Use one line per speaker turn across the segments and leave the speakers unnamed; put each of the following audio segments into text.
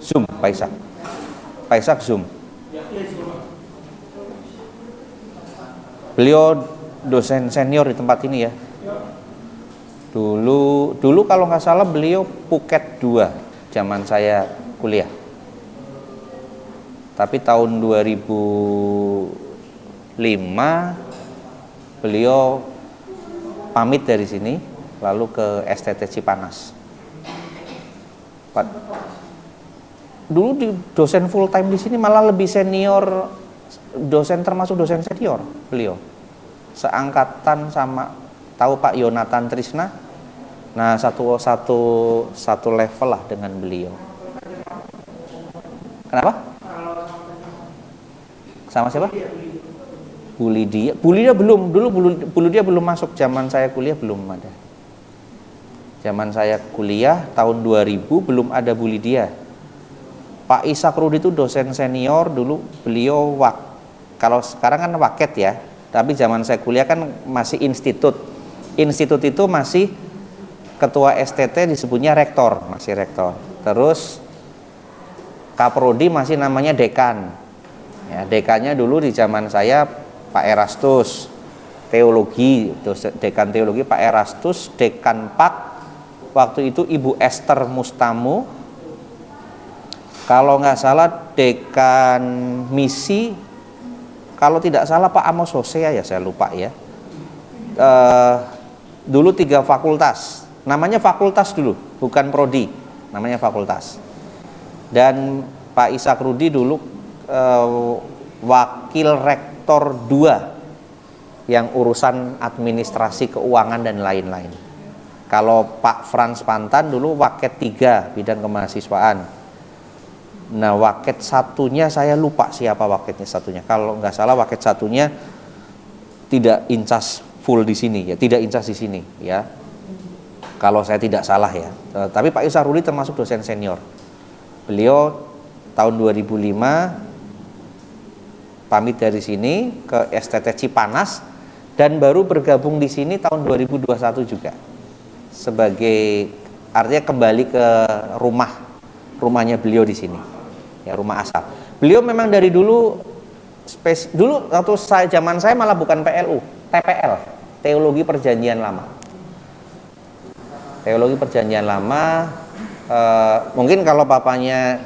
Zoom, Pak Ishak. Pak Ishak Zoom. Beliau dosen senior di tempat ini ya. Dulu kalau nggak salah beliau Phuket 2 zaman saya kuliah. Tapi tahun 2005 beliau pamit dari sini lalu ke STT Cipanas. Dulu di dosen full time di sini malah lebih senior, dosen termasuk dosen senior beliau. Seangkatan sama, tahu Pak Yonatan Trisna? Nah, satu level lah dengan beliau. Kenapa? Sama siapa? Bu Lydia. Bu Lydia belum, dulu Bu Lydia belum masuk, zaman saya kuliah belum ada. Zaman saya kuliah tahun 2000 belum ada Bu Lydia. Pak Ishak Rudi itu dosen senior dulu, beliau kalau sekarang kan waket ya, tapi zaman saya kuliah kan masih institut. Institut itu masih ketua STT disebutnya rektor, masih rektor. Terus Kaprodi masih namanya dekan. Ya, dekannya dulu di zaman saya Pak Erastus, teologi, dekan teologi Pak Erastus, dekan Pak waktu itu Ibu Esther Mustamu, kalau nggak salah dekan misi, kalau tidak salah Pak Amos Hosea ya, saya lupa ya. Dulu 3 fakultas, namanya fakultas dulu, bukan prodi, namanya fakultas. Dan Pak Ishak Rudi dulu wakil rektor 2 yang urusan administrasi keuangan dan lain-lain. Kalau Pak Frans Pantan dulu waket 3 bidang kemahasiswaan. Nah, waket satunya saya lupa siapa waketnya satunya. Kalau nggak salah waket satunya tidak incas full di sini ya, tidak incas di sini ya. Kalau saya tidak salah ya. Tapi Pak Ishak Rudi termasuk dosen senior. Beliau tahun 2005 pamit dari sini ke STT Cipanas dan baru bergabung di sini tahun 2021 juga. Sebagai artinya kembali ke rumahnya beliau di sini. Ya, rumah asal. Beliau memang dari dulu waktu zaman saya malah bukan PLU, TPL, Teologi Perjanjian Lama. Teologi Perjanjian Lama, mungkin kalau papanya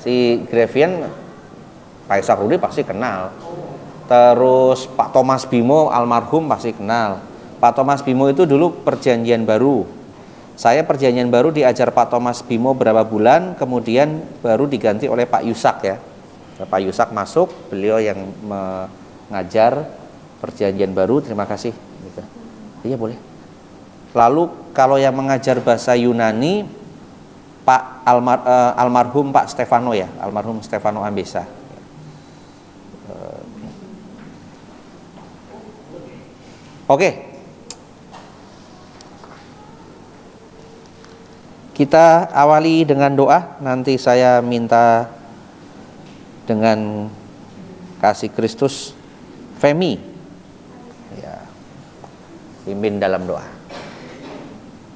si Grevian, Pak Ishak Rudi pasti kenal. Terus Pak Thomas Bimo almarhum pasti kenal. Pak Thomas Bimo itu dulu Perjanjian Baru. Saya Perjanjian Baru diajar Pak Thomas Bimo berapa bulan, kemudian baru diganti oleh Pak Yusak ya. Pak Yusak masuk, beliau yang mengajar Perjanjian Baru. Terima kasih. Gitu. Iya boleh. Lalu kalau yang mengajar bahasa Yunani Pak almarhum Pak Stefano ya, almarhum Stefano Ambesa. Oke. Kita awali dengan doa, nanti saya minta dengan kasih Kristus Femi ya, pimpin dalam doa.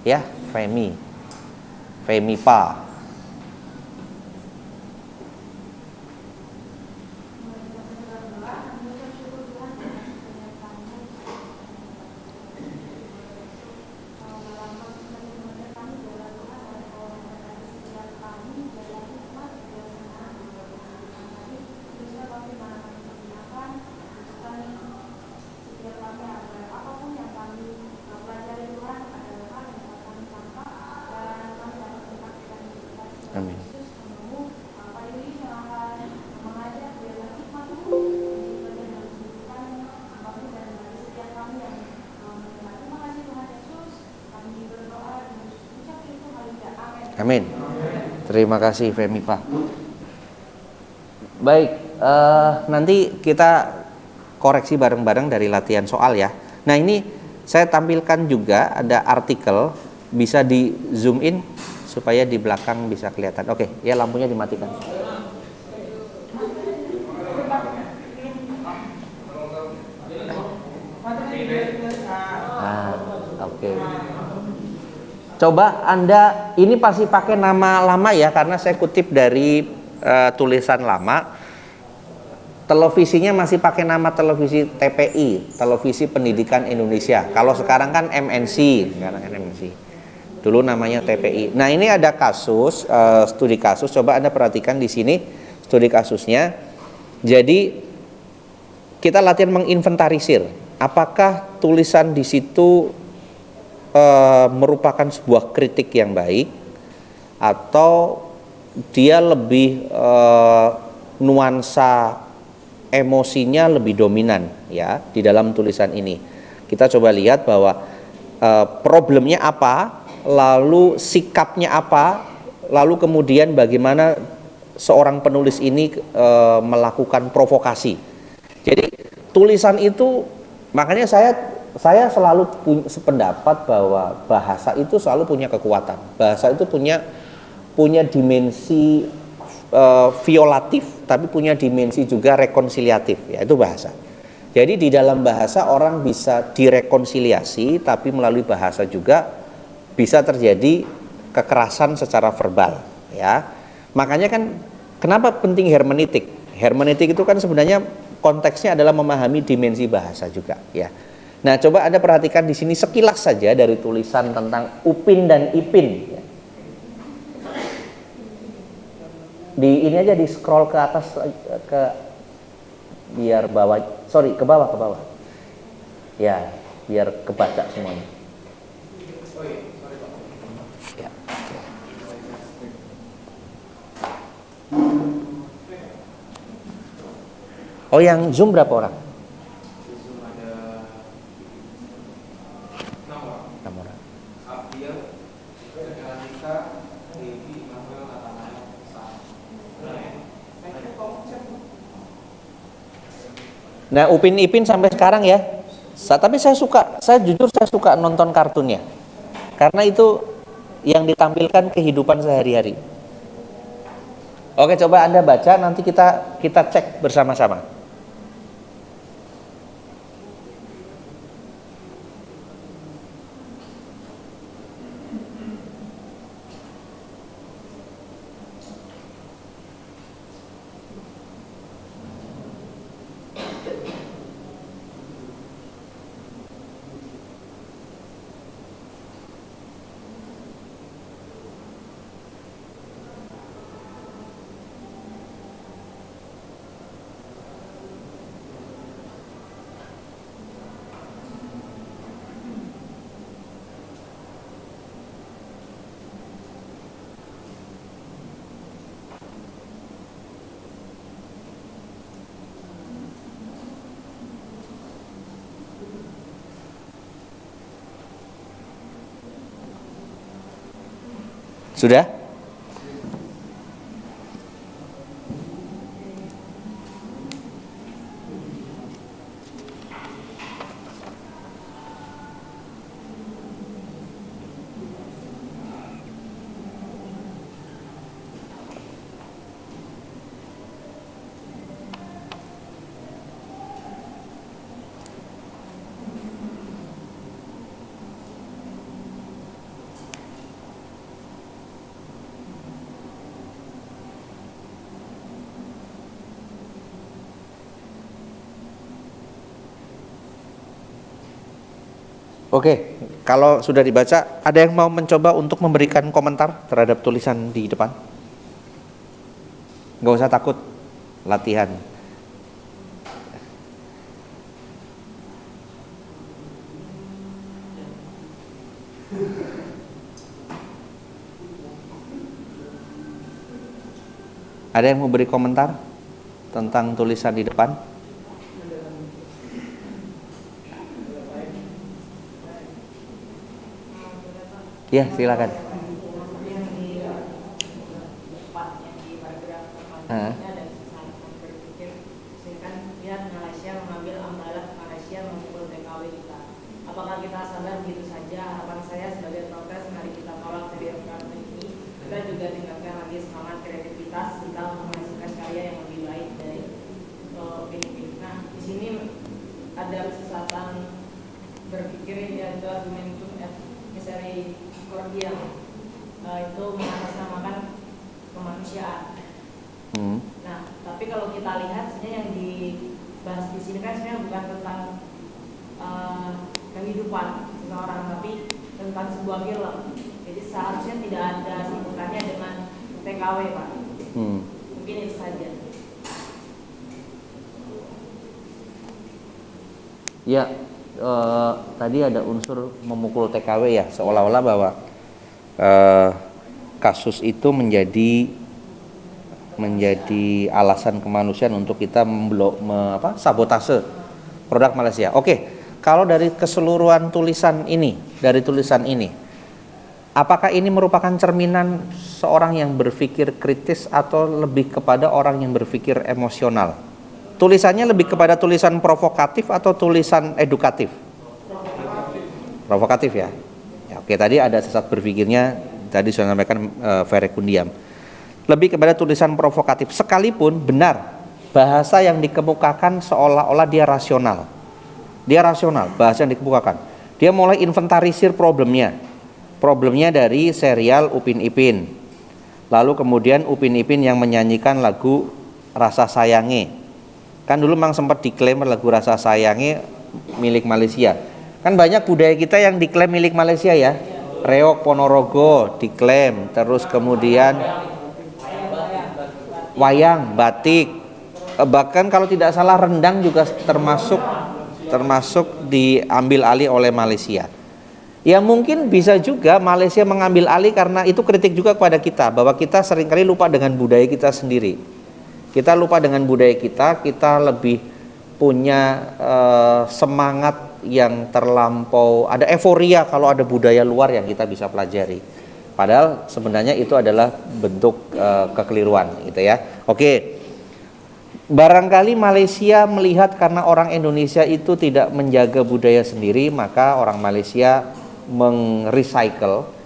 Ya, Femi Pa. Amin. Amin. Terima kasih Femi Pak. Baik, nanti kita koreksi bareng-bareng dari latihan soal ya. Nah ini saya tampilkan juga ada artikel, bisa di zoom in supaya di belakang bisa kelihatan. Oke, ya lampunya dimatikan. Oke. Coba Anda, ini pasti pakai nama lama ya, karena saya kutip dari tulisan lama. Televisinya masih pakai nama televisi TPI, Televisi Pendidikan Indonesia. Kalau sekarang kan MNC, sekarang MNC. Dulu namanya TPI. Nah, ini ada kasus, studi kasus. Coba Anda perhatikan di sini studi kasusnya. Jadi kita latihan menginventarisir apakah tulisan di situ merupakan sebuah kritik yang baik atau dia lebih nuansa emosinya lebih dominan ya di dalam tulisan ini. Kita coba lihat bahwa problemnya apa, lalu sikapnya apa, lalu kemudian bagaimana seorang penulis ini melakukan provokasi. Jadi tulisan itu, makanya saya selalu sependapat bahwa bahasa itu selalu punya kekuatan. Bahasa itu punya dimensi violatif, tapi punya dimensi juga rekonsiliatif, yaitu bahasa. Jadi di dalam bahasa orang bisa direkonsiliasi, tapi melalui bahasa juga bisa terjadi kekerasan secara verbal, ya. Makanya kan kenapa penting hermeneutik? Hermeneutik itu kan sebenarnya konteksnya adalah memahami dimensi bahasa juga, ya. Nah, coba Anda perhatikan di sini sekilas saja dari tulisan tentang Upin dan Ipin, ya. Di ini aja, di scroll ke atas ke biar bawah, ke bawah ya, biar kebaca semuanya ya. Oh, yang Zoom berapa orang? Nah, Upin Ipin sampai sekarang ya. Tapi saya jujur suka nonton kartunnya. Karena itu yang ditampilkan kehidupan sehari-hari. Oke, coba Anda baca, nanti kita cek bersama-sama. Sudah? Oke, kalau sudah dibaca, ada yang mau mencoba untuk memberikan komentar terhadap tulisan di depan? Nggak usah takut, latihan. Ada yang mau beri komentar tentang tulisan di depan? Ya, silakan.
Apakah kita sadar begitu saja? Harapan saya sebagai protes, mari kita tolak dari kartu ini. Kita juga tingkatkan lagi semangat kreativitas kita untuk menghasilkan karya yang lebih baik dari Filipina. Nah, di sini ada kesesatan berpikir yang itu argumentum et misericordiam. kemanusiaan.
Hmm.
Nah, tapi kalau kita lihat sebenarnya yang dibahas di sini kan sebenarnya bukan tentang kehidupan seseorang, tapi tentang sebuah film. Jadi seharusnya tidak ada sebutannya dengan TKW, Pak. Mungkin itu saja.
Ya, tadi ada unsur memukul TKW ya, seolah-olah bahwa kasus itu menjadi alasan kemanusiaan untuk kita sabotase produk Malaysia. Oke, kalau dari keseluruhan tulisan ini, apakah ini merupakan cerminan seorang yang berpikir kritis atau lebih kepada orang yang berpikir emosional? Tulisannya lebih kepada tulisan provokatif atau tulisan edukatif? Provokatif ya. Oke, tadi ada sesat berpikirnya, tadi sudah sampaikan Ferekundiam. Lebih kepada tulisan provokatif, sekalipun benar bahasa yang dikemukakan seolah-olah dia rasional. Dia rasional, bahasa yang dikemukakan. Dia mulai inventarisir problemnya dari serial Upin Ipin. Lalu kemudian Upin Ipin yang menyanyikan lagu Rasa Sayange. Kan dulu memang sempat diklaim lagu Rasa Sayange milik Malaysia. Kan banyak budaya kita yang diklaim milik Malaysia ya. Reok Ponorogo diklaim, terus kemudian wayang, batik, bahkan kalau tidak salah rendang juga termasuk diambil alih oleh Malaysia. Ya mungkin bisa juga Malaysia mengambil alih karena itu kritik juga kepada kita, bahwa kita seringkali lupa dengan budaya kita sendiri. Kita lupa dengan budaya kita lebih punya semangat yang terlampau, ada euforia kalau ada budaya luar yang kita bisa pelajari. Padahal sebenarnya itu adalah bentuk kekeliruan gitu ya. Oke. Barangkali Malaysia melihat karena orang Indonesia itu tidak menjaga budaya sendiri, maka orang Malaysia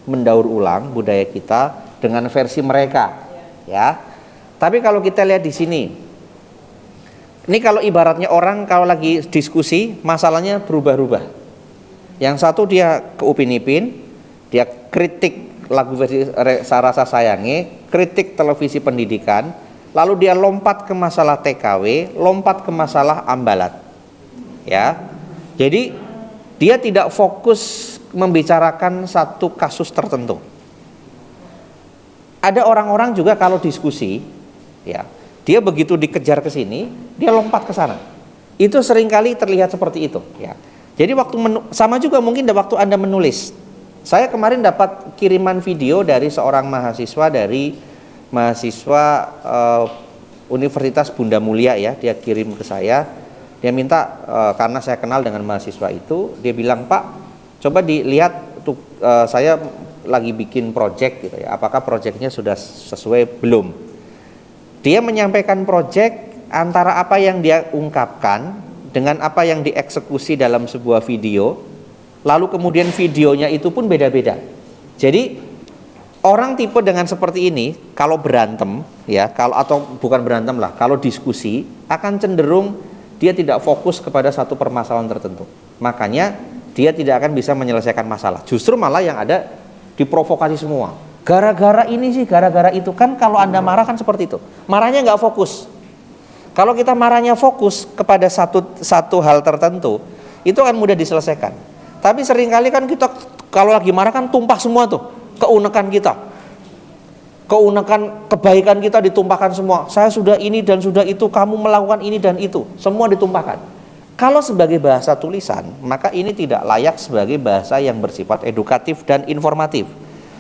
mendaur ulang budaya kita dengan versi mereka, ya. Tapi kalau kita lihat di sini, ini kalau ibaratnya orang kalau lagi diskusi, masalahnya berubah-ubah. Yang satu dia ke Upin Ipin, dia kritik lagu versi Rasa Sayange, kritik televisi pendidikan, lalu dia lompat ke masalah TKW, lompat ke masalah ambalat. Ya. Jadi dia tidak fokus membicarakan satu kasus tertentu. Ada orang-orang juga kalau diskusi, ya, dia begitu dikejar ke sini, dia lompat ke sana. Itu seringkali terlihat seperti itu, ya. Jadi sama juga mungkin waktu Anda menulis. Saya kemarin dapat kiriman video dari seorang mahasiswa Universitas Bunda Mulia ya, dia kirim ke saya. Dia minta karena saya kenal dengan mahasiswa itu, dia bilang, "Pak, coba dilihat tuh, saya lagi bikin project gitu ya. Apakah projectnya sudah sesuai belum?" Dia menyampaikan project antara apa yang dia ungkapkan dengan apa yang dieksekusi dalam sebuah video, lalu kemudian videonya itu pun beda-beda. Jadi orang tipe dengan seperti ini kalau berantem ya, kalau diskusi akan cenderung dia tidak fokus kepada satu permasalahan tertentu. Makanya dia tidak akan bisa menyelesaikan masalah. Justru malah yang ada diprovokasi semua. Gara-gara ini sih, gara-gara itu. Kan kalau Anda marah kan seperti itu. Marahnya nggak fokus. Kalau kita marahnya fokus kepada satu hal tertentu, itu akan mudah diselesaikan. Tapi seringkali kan kita kalau lagi marah kan tumpah semua tuh. Keunekan kita. Keunekan kebaikan kita ditumpahkan semua. Saya sudah ini dan sudah itu, kamu melakukan ini dan itu. Semua ditumpahkan. Kalau sebagai bahasa tulisan, maka ini tidak layak sebagai bahasa yang bersifat edukatif dan informatif.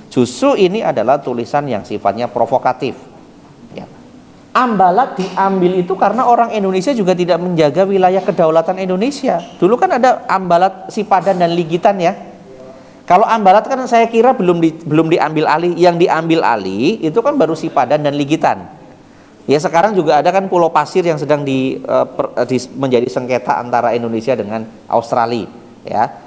Justru ini adalah tulisan yang sifatnya provokatif. Ya. Ambalat diambil itu karena orang Indonesia juga tidak menjaga wilayah kedaulatan Indonesia. Dulu kan ada ambalat Sipadan dan Ligitan ya. Kalau ambalat kan saya kira belum diambil alih. Yang diambil alih itu kan baru Sipadan dan Ligitan. Ya sekarang juga ada kan Pulau Pasir yang sedang menjadi sengketa antara Indonesia dengan Australia. Ya.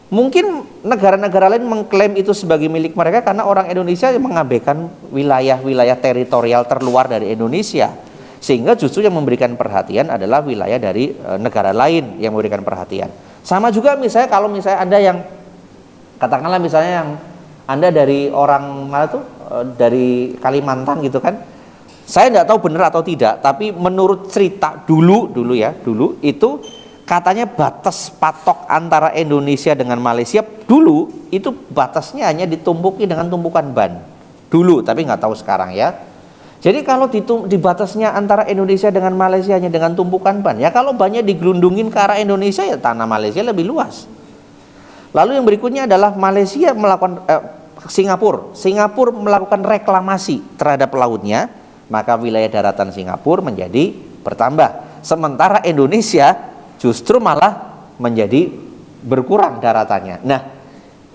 Mungkin negara-negara lain mengklaim itu sebagai milik mereka karena orang Indonesia mengabaikan wilayah-wilayah teritorial terluar dari Indonesia. Sehingga justru yang memberikan perhatian adalah wilayah dari negara lain yang memberikan perhatian. Sama juga misalnya kalau misalnya Anda yang katakanlah misalnya yang Anda dari orang mana tuh dari Kalimantan gitu kan. Saya tidak tahu benar atau tidak, tapi menurut cerita dulu itu katanya batas patok antara Indonesia dengan Malaysia dulu itu batasnya hanya ditumpuki dengan tumpukan ban dulu, tapi nggak tahu sekarang ya. Jadi kalau di batasnya antara Indonesia dengan Malaysia hanya dengan tumpukan ban, ya kalau bannya digelundungin ke arah Indonesia ya tanah Malaysia lebih luas. Lalu yang berikutnya adalah Malaysia melakukan Singapura melakukan reklamasi terhadap lautnya, maka wilayah daratan Singapura menjadi bertambah. Sementara Indonesia justru malah menjadi berkurang daratannya. Nah,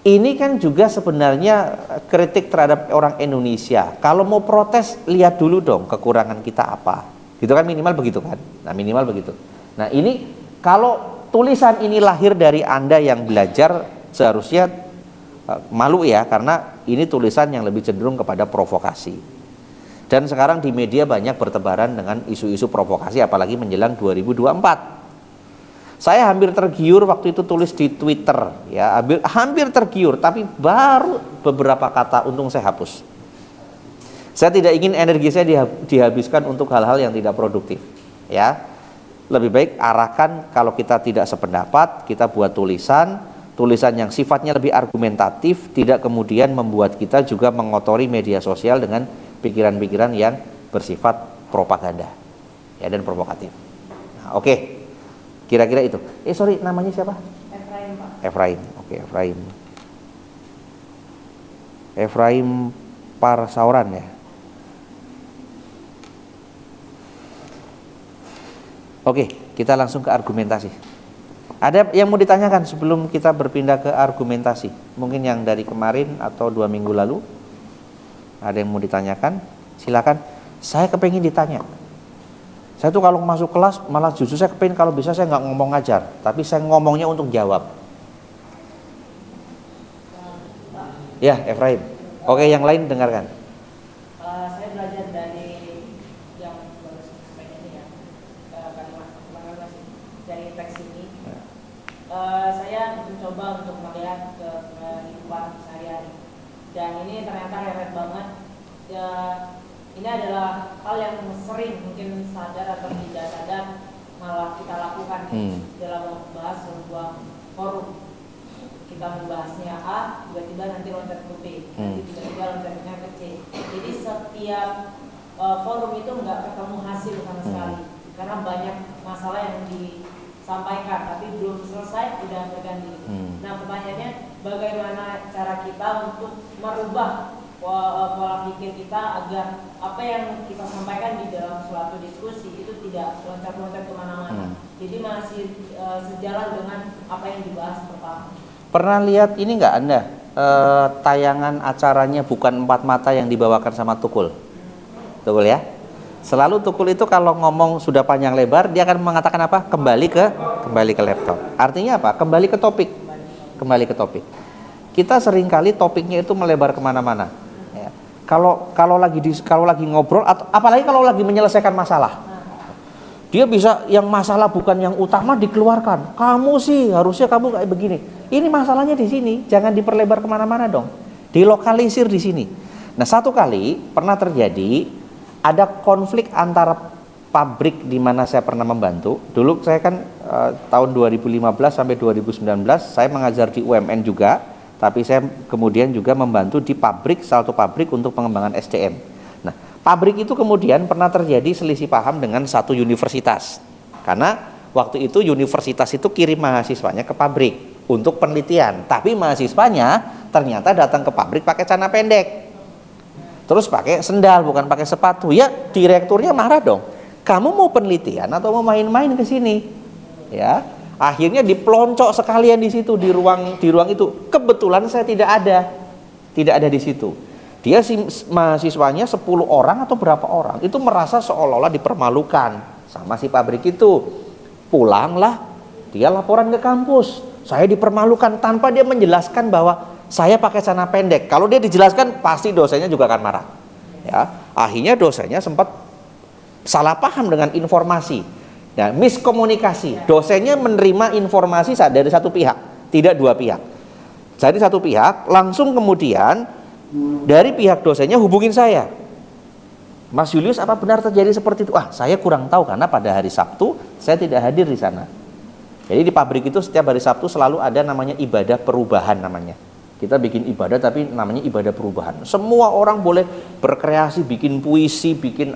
ini kan juga sebenarnya kritik terhadap orang Indonesia. Kalau mau protes, lihat dulu dong kekurangan kita apa. Gitu kan, minimal begitu kan. Nah, minimal begitu. Nah, ini kalau tulisan ini lahir dari Anda yang belajar, seharusnya malu ya, karena ini tulisan yang lebih cenderung kepada provokasi. Dan sekarang di media banyak bertebaran dengan isu-isu provokasi, apalagi menjelang 2024. Saya hampir tergiur waktu itu tulis di Twitter, ya, hampir tergiur, tapi baru beberapa kata, untung saya hapus. Saya tidak ingin energi saya dihabiskan untuk hal-hal yang tidak produktif, ya. Lebih baik arahkan, kalau kita tidak sependapat, kita buat tulisan yang sifatnya lebih argumentatif, tidak kemudian membuat kita juga mengotori media sosial dengan pikiran-pikiran yang bersifat propaganda, ya, dan provokatif. Nah, oke. Kira-kira itu. Sorry, namanya siapa?
Efraim, Pak.
Efraim. Oke, Efraim. Efraim Parsauran ya. Oke, kita langsung ke argumentasi. Ada yang mau ditanyakan sebelum kita berpindah ke argumentasi? Mungkin yang dari kemarin atau 2 minggu lalu. Ada yang mau ditanyakan? Silakan. Saya kepengen ditanya. Saya tuh kalau masuk kelas malah justru saya kepengen kalau bisa saya nggak ngomong ngajar, tapi saya ngomongnya untuk jawab. Ya, Efraim. Oke, yang lain dengarkan.
Saya belajar dari yang baru sampaikan ini ya, dari teks ini. Saya mencoba untuk melihat ke kehidupan sehari-hari, dan ini ternyata relate banget. Ini adalah hal yang sering mungkin sadar atau tidak sadar malah kita lakukan dalam membahas sebuah forum. Kita membahasnya A, tiba-tiba nanti loncat ke B, nanti tiba-tiba loncatnya ke C. Jadi setiap forum itu nggak ketemu hasil sama sekali, karena banyak masalah yang disampaikan tapi belum selesai udah berganti. Nah, pertanyaannya bagaimana cara kita untuk merubah pola pikir kita agar apa yang kita sampaikan di dalam suatu diskusi itu tidak loncat-loncat kemana-mana, jadi masih sejalan dengan apa yang dibahas pertama.
Pernah lihat ini nggak Anda, tayangan acaranya Bukan Empat Mata yang dibawakan sama Tukul? Tukul ya, selalu Tukul itu kalau ngomong sudah panjang lebar dia akan mengatakan apa? Kembali ke laptop. Artinya apa? Kembali ke topik. Kita seringkali topiknya itu melebar kemana-mana. Kalau lagi ngobrol, atau apalagi kalau lagi menyelesaikan masalah, dia bisa yang masalah bukan yang utama dikeluarkan. Kamu sih harusnya kamu kayak begini. Ini masalahnya di sini, jangan diperlebar kemana-mana dong. Dilokalisir di sini. Nah, satu kali pernah terjadi ada konflik antara pabrik di mana saya pernah membantu. Dulu saya kan tahun 2015 sampai 2019 saya mengajar di UMN juga. Tapi saya kemudian juga membantu di salah satu pabrik untuk pengembangan SDM. Nah, pabrik itu kemudian pernah terjadi selisih paham dengan satu universitas. Karena waktu itu universitas itu kirim mahasiswanya ke pabrik untuk penelitian. Tapi mahasiswanya ternyata datang ke pabrik pakai celana pendek. Terus pakai sendal, bukan pakai sepatu. Ya, direkturnya marah dong. Kamu mau penelitian atau mau main-main ke sini? Ya. Akhirnya diploncok sekalian di situ, di ruang itu. Kebetulan saya tidak ada di situ. Dia mahasiswanya 10 orang atau berapa orang, itu merasa seolah-olah dipermalukan sama si pabrik itu. Pulanglah, dia laporan ke kampus. Saya dipermalukan tanpa dia menjelaskan bahwa saya pakai celana pendek. Kalau dia dijelaskan, pasti dosennya juga akan marah. Ya, akhirnya dosennya sempat salah paham dengan informasi. Nah, miskomunikasi, dosennya menerima informasi dari satu pihak, tidak dua pihak. Jadi satu pihak langsung kemudian dari pihak dosennya hubungin saya. Mas Julius, apa benar terjadi seperti itu? Saya kurang tahu karena pada hari Sabtu saya tidak hadir di sana. Jadi di pabrik itu setiap hari Sabtu selalu ada namanya ibadah perubahan namanya. Kita bikin ibadah tapi namanya ibadah perubahan. Semua orang boleh berkreasi, bikin puisi, bikin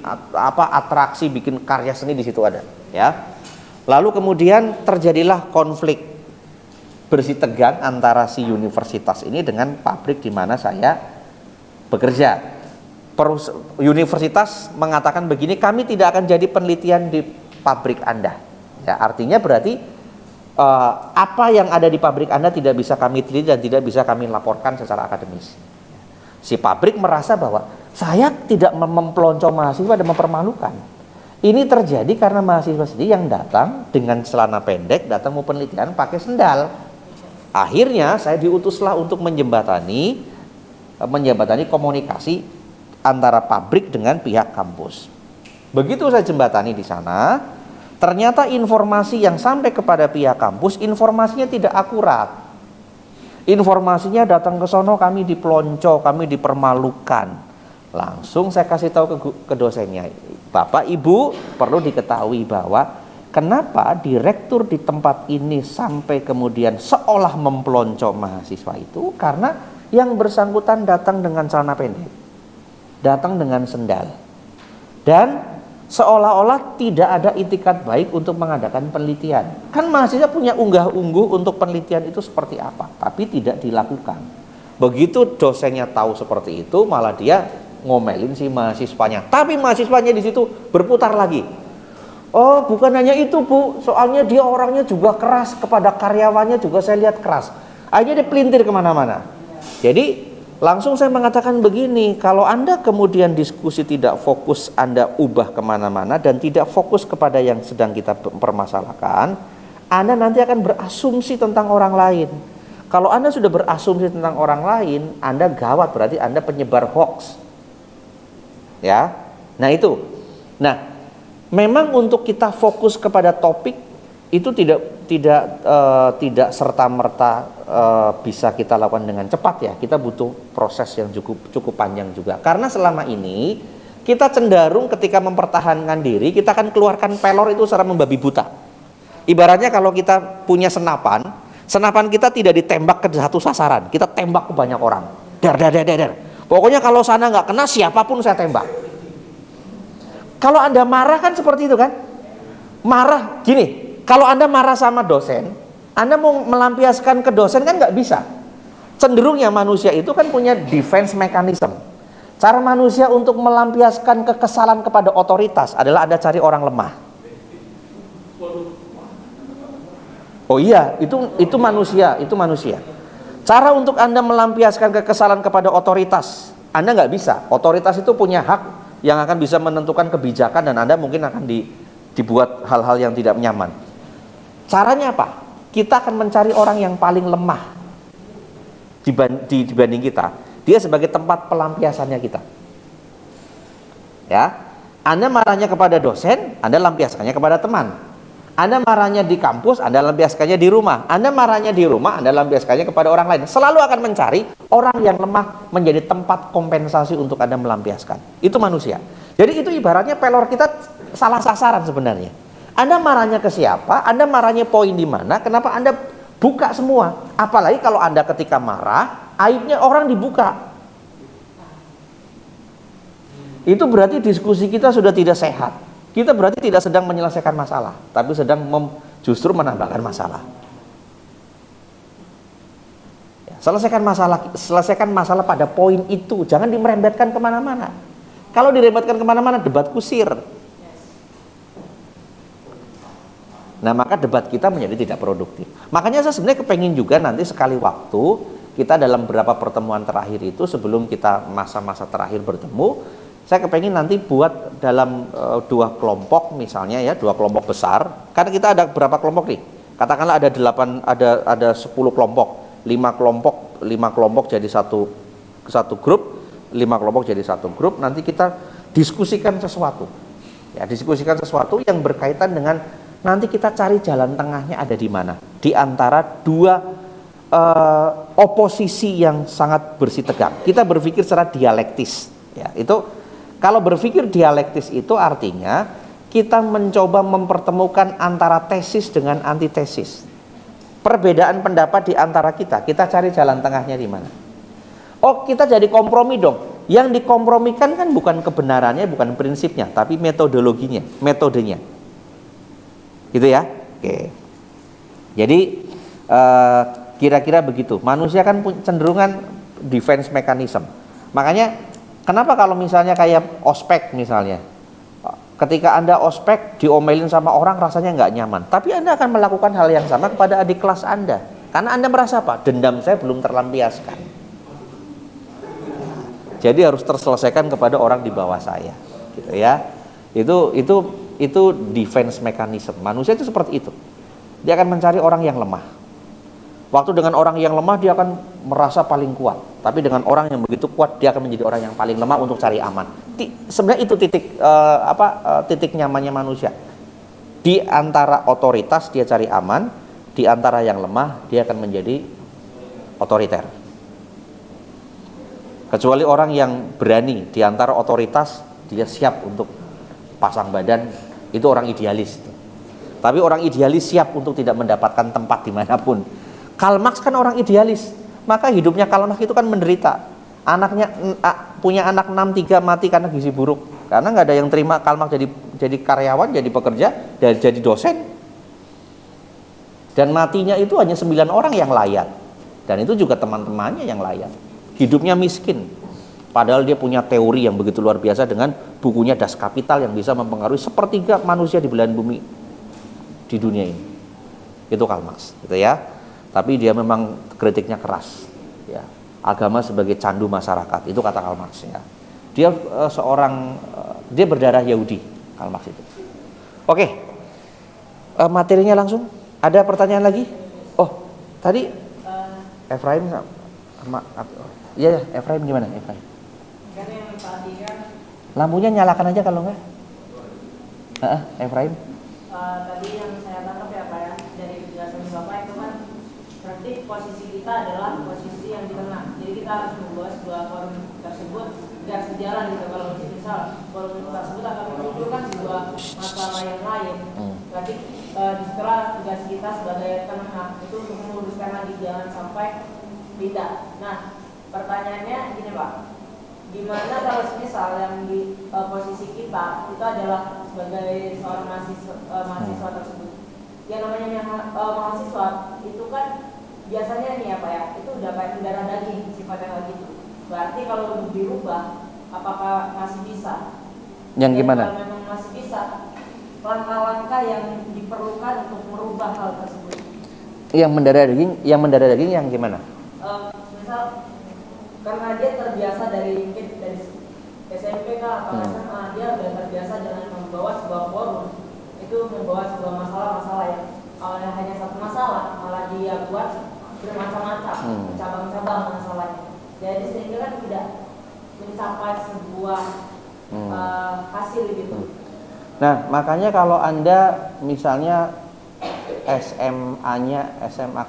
atraksi, bikin karya seni di situ ada, ya. Lalu kemudian terjadilah konflik bersih tegang antara si universitas ini dengan pabrik di mana saya bekerja. Universitas mengatakan begini, kami tidak akan jadi penelitian di pabrik Anda. Ya, artinya berarti apa yang ada di pabrik Anda tidak bisa kami teliti dan tidak bisa kami laporkan secara akademis. Si pabrik merasa bahwa saya tidak mempelonco mahasiswa dan mempermalukan. Ini terjadi karena mahasiswa sendiri yang datang dengan celana pendek, datang mau penelitian pakai sendal. Akhirnya saya diutuslah untuk menjembatani komunikasi antara pabrik dengan pihak kampus. Begitu saya jembatani di sana, ternyata informasi yang sampai kepada pihak kampus, informasinya tidak akurat. Informasinya datang ke sono kami dipelonco, kami dipermalukan. Langsung saya kasih tahu ke dosennya, Bapak Ibu perlu diketahui bahwa kenapa direktur di tempat ini sampai kemudian seolah mempelonco mahasiswa itu, karena yang bersangkutan datang dengan celana pendek, datang dengan sendal, dan seolah-olah tidak ada itikat baik untuk mengadakan penelitian. Kan mahasiswa punya unggah-ungguh untuk penelitian itu seperti apa, tapi tidak dilakukan. Begitu dosennya tahu seperti itu, malah dia ngomelin si mahasiswanya. Tapi mahasiswanya di situ berputar lagi. Oh, bukan hanya itu, Bu, soalnya dia orangnya juga keras, kepada karyawannya juga saya lihat keras. Akhirnya dia pelintir kemana-mana. Jadi langsung saya mengatakan begini, kalau Anda kemudian diskusi tidak fokus, Anda ubah kemana-mana dan tidak fokus kepada yang sedang kita permasalahkan, Anda nanti akan berasumsi tentang orang lain. Kalau Anda sudah berasumsi tentang orang lain, Anda gawat, berarti Anda penyebar hoax. Ya, nah itu. Nah, memang untuk kita fokus kepada topik itu tidak serta-merta bisa kita lakukan dengan cepat ya. Kita butuh proses yang cukup panjang juga. Karena selama ini kita cenderung ketika mempertahankan diri, kita akan keluarkan pelor itu secara membabi buta. Ibaratnya kalau kita punya senapan kita tidak ditembak ke satu sasaran, kita tembak ke banyak orang. Der. Pokoknya kalau sana nggak kena, siapapun saya tembak. Kalau Anda marah kan seperti itu kan? Marah gini. Kalau Anda marah sama dosen, Anda mau melampiaskan ke dosen kan nggak bisa. Cenderungnya manusia itu kan punya defense mechanism. Cara manusia untuk melampiaskan kekesalan kepada otoritas adalah Anda cari orang lemah. Oh iya, itu manusia. Cara untuk Anda melampiaskan kekesalan kepada otoritas, Anda nggak bisa. Otoritas itu punya hak yang akan bisa menentukan kebijakan dan Anda mungkin akan dibuat hal-hal yang tidak nyaman. Caranya apa? Kita akan mencari orang yang paling lemah dibanding kita. Dia sebagai tempat pelampiasannya kita. Ya, Anda marahnya kepada dosen, Anda lampiaskannya kepada teman. Anda marahnya di kampus, Anda lampiaskannya di rumah. Anda marahnya di rumah, Anda lampiaskannya kepada orang lain. Selalu akan mencari orang yang lemah menjadi tempat kompensasi untuk Anda melampiaskan. Itu manusia. Jadi itu ibaratnya pelor kita salah sasaran sebenarnya. Anda marahnya ke siapa? Anda marahnya poin di mana? Kenapa Anda buka semua? Apalagi kalau Anda ketika marah, aibnya orang dibuka. Itu berarti diskusi kita sudah tidak sehat. Kita berarti tidak sedang menyelesaikan masalah, tapi sedang justru menambahkan masalah. Ya, selesaikan masalah pada poin itu, jangan dimerembetkan kemana-mana. Kalau dirembetkan kemana-mana, debat kusir. Nah, maka debat kita menjadi tidak produktif. Makanya saya sebenarnya kepengen juga nanti sekali waktu kita dalam beberapa pertemuan terakhir itu, sebelum kita masa-masa terakhir bertemu, saya kepengen nanti buat dalam dua kelompok misalnya ya, dua kelompok besar. Karena kita ada berapa kelompok nih? Katakanlah ada 10 kelompok, 5 kelompok jadi satu grup, 5 kelompok jadi satu grup. Nanti kita diskusikan sesuatu. Ya, diskusikan sesuatu yang berkaitan dengan nanti kita cari jalan tengahnya ada di mana? Di antara dua oposisi yang sangat bersih tegang. Kita berpikir secara dialektis. Ya, itu Kalau berpikir dialektis itu artinya kita mencoba mempertemukan antara tesis dengan antitesis. Perbedaan pendapat di antara kita cari jalan tengahnya di mana. Oh, kita jadi kompromi dong. Yang dikompromikan kan bukan kebenarannya, bukan prinsipnya, tapi metodologinya, metodenya. Gitu ya. Oke. Jadi kira-kira begitu. Manusia kan cenderungan defense mechanism. Makanya kenapa kalau misalnya kayak ospek misalnya, ketika Anda ospek diomelin sama orang rasanya nggak nyaman, tapi Anda akan melakukan hal yang sama kepada adik kelas Anda, karena Anda merasa apa? Dendam saya belum terlampiaskan, jadi harus terselesaikan kepada orang di bawah saya, gitu ya. Itu defense mechanism. Manusia itu seperti itu. Dia akan mencari orang yang lemah. Waktu dengan orang yang lemah dia akan merasa paling kuat, tapi dengan orang yang begitu kuat dia akan menjadi orang yang paling lemah untuk cari aman. Sebenarnya itu titik nyamannya manusia. Di antara otoritas dia cari aman, di antara yang lemah dia akan menjadi otoriter. Kecuali orang yang berani di antara otoritas dia siap untuk pasang badan, itu orang idealis. Tapi orang idealis siap untuk tidak mendapatkan tempat dimanapun. Karl Marx kan orang idealis, maka hidupnya Karl Marx itu kan menderita. Anaknya punya anak 6-3 mati karena gizi buruk, karena nggak ada yang terima Karl Marx jadi karyawan, jadi pekerja, dan jadi dosen. Dan matinya itu hanya 9 orang yang layak, dan itu juga teman-temannya yang layak. Hidupnya miskin, padahal dia punya teori yang begitu luar biasa dengan bukunya Das Kapital yang bisa mempengaruhi sepertiga manusia di belahan bumi di dunia ini. Itu Karl Marx, gitu ya. Tapi dia memang kritiknya keras, ya. Agama sebagai candu masyarakat, itu kata Karl Marx, ya. Dia dia berdarah Yahudi, Karl Marx itu. Oke, materinya langsung. Ada pertanyaan lagi? Oh, tadi Efraim iya, Efraim gimana, Efraim?
Kan yang tadi kan
Lampunya nyalakan aja kalau enggak. Efraim.
Tadi yang saya tangkap ya Pak ya, dari penjelasan Bapak itu kan berarti posisi kita adalah posisi yang di tengah. Jadi kita harus membawa sebuah forum tersebut biar sejalan gitu. Kalau misal forum tersebut akan menimbulkan sebuah masalah yang lain, berarti setelah tugas kita sebagai penengah itu untuk meluruskan lagi, jangan sampai pindah. Nah, pertanyaannya gini Pak, gimana kalau misal yang di posisi kita itu adalah sebagai seorang mahasiswa tersebut, yang namanya mahasiswa itu kan biasanya nih ya Pak ya, itu udah kayak darah daging sifatnya lagi itu. Berarti kalau untuk dirubah, apakah masih bisa?
Yang gimana?
Kalau memang masih bisa, langkah-langkah yang diperlukan untuk merubah hal tersebut.
Yang mendarah daging yang gimana?
Misal karena dia terbiasa dari SMP kah atau SMA, dia udah terbiasa dengan membawa sebuah forum, itu membawa sebuah masalah-masalah yang awalnya hanya satu masalah, malah dia buat bermacam-macam, cabang-cabang masalahnya. Jadi sehingga kan tidak mencapai sebuah hasil gitu.
Nah, makanya kalau Anda misalnya SMA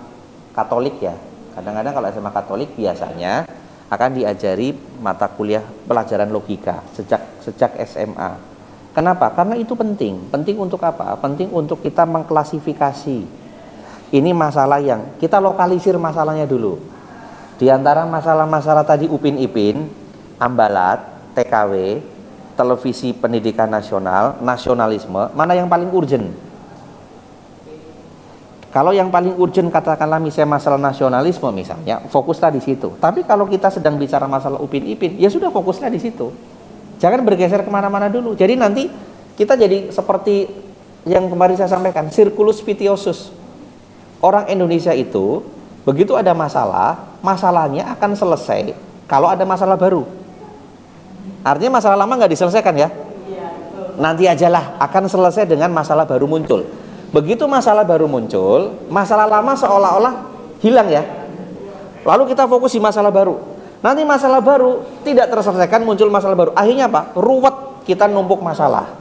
Katolik ya, kadang-kadang kalau SMA Katolik biasanya akan diajari mata kuliah pelajaran logika sejak SMA. Kenapa? Karena itu penting. Penting untuk apa? Penting untuk kita mengklasifikasi. Ini masalah yang kita lokalisir masalahnya dulu. Di antara masalah-masalah tadi Upin Ipin, Ambalat, TKW, televisi pendidikan nasional, nasionalisme, mana yang paling urgent? Kalau yang paling urgent katakanlah misalnya masalah nasionalisme misalnya, fokuslah di situ. Tapi kalau kita sedang bicara masalah Upin Ipin, ya sudah fokuslah di situ. Jangan bergeser kemana-mana dulu. Jadi nanti kita jadi seperti yang kemarin saya sampaikan, circulus vitiosus. Orang Indonesia itu begitu ada masalah, masalahnya akan selesai kalau ada masalah baru. Artinya masalah lama nggak diselesaikan ya. Nanti ajalah akan selesai dengan masalah baru muncul. Begitu masalah baru muncul, masalah lama seolah-olah hilang ya. Lalu kita fokus di masalah baru. Nanti masalah baru tidak terselesaikan, muncul masalah baru. Akhirnya apa? Ruwet, kita numpuk masalah.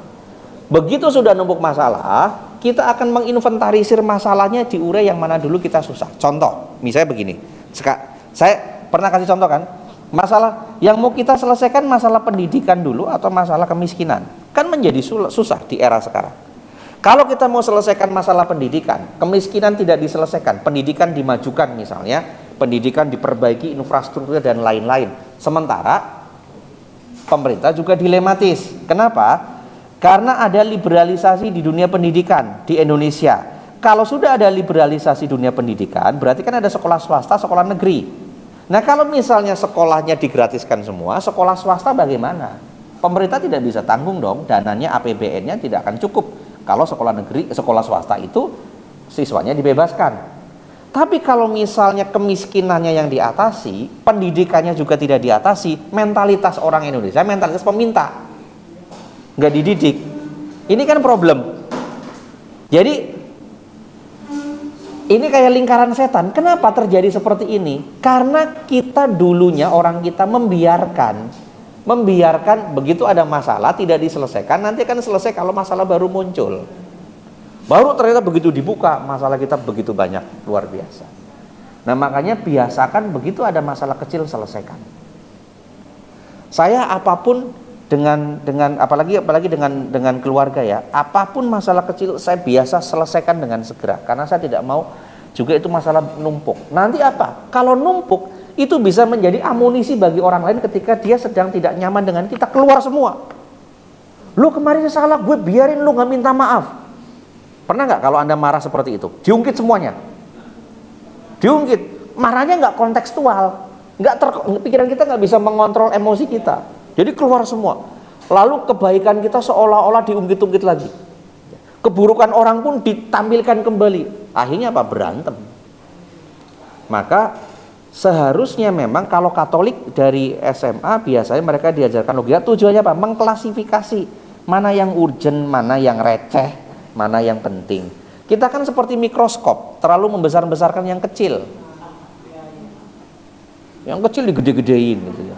Begitu sudah numpuk masalah, kita akan menginventarisir masalahnya, diurai yang mana dulu kita susah. Contoh, misalnya begini. Saya pernah kasih contoh kan? Masalah Yang mau kita selesaikan masalah pendidikan dulu atau masalah kemiskinan? Kan menjadi susah di era sekarang. Kalau kita mau selesaikan masalah pendidikan, kemiskinan tidak diselesaikan, pendidikan dimajukan misalnya, pendidikan diperbaiki, infrastrukturnya dan lain-lain. Sementara pemerintah juga dilematis. Kenapa? Karena ada liberalisasi di dunia pendidikan di Indonesia. Kalau sudah ada liberalisasi dunia pendidikan, berarti kan ada sekolah swasta, sekolah negeri. Nah, kalau misalnya sekolahnya digratiskan semua, sekolah swasta bagaimana? Pemerintah tidak bisa tanggung dong, dananya APBN-nya tidak akan cukup. Kalau sekolah negeri, sekolah swasta itu siswanya dibebaskan. Tapi kalau misalnya kemiskinannya yang diatasi, pendidikannya juga tidak diatasi, mentalitas orang Indonesia, mentalitas peminta, nggak dididik. Ini kan problem. Jadi ini kayak lingkaran setan. Kenapa terjadi seperti ini? Karena kita dulunya, orang kita membiarkan begitu ada masalah tidak diselesaikan, nanti akan selesai kalau masalah baru muncul. Baru ternyata begitu dibuka, masalah kita begitu banyak, luar biasa. Nah, makanya biasakan begitu ada masalah kecil selesaikan. Saya apapun dengan apalagi dengan keluarga ya, apapun masalah kecil saya biasa selesaikan dengan segera, karena saya tidak mau juga itu masalah numpuk. Nanti apa? Kalau numpuk itu bisa menjadi amunisi bagi orang lain ketika dia sedang tidak nyaman dengan kita, keluar semua. Lu kemarin salah, gue biarin lu nggak minta maaf. Pernah nggak kalau Anda marah seperti itu? Diungkit semuanya. Diungkit. Marahnya nggak kontekstual, pikiran kita nggak bisa mengontrol emosi kita. Jadi keluar semua. Lalu kebaikan kita seolah-olah diungkit-ungkit lagi. Keburukan orang pun ditampilkan kembali. Akhirnya apa? Berantem. Maka seharusnya memang kalau Katolik dari SMA biasanya mereka diajarkan logika. Tujuannya apa? Mengklasifikasi mana yang urgent, mana yang receh, mana yang penting. Kita kan seperti mikroskop, terlalu membesar-besarkan yang kecil. Yang kecil digede-gedein gitu ya.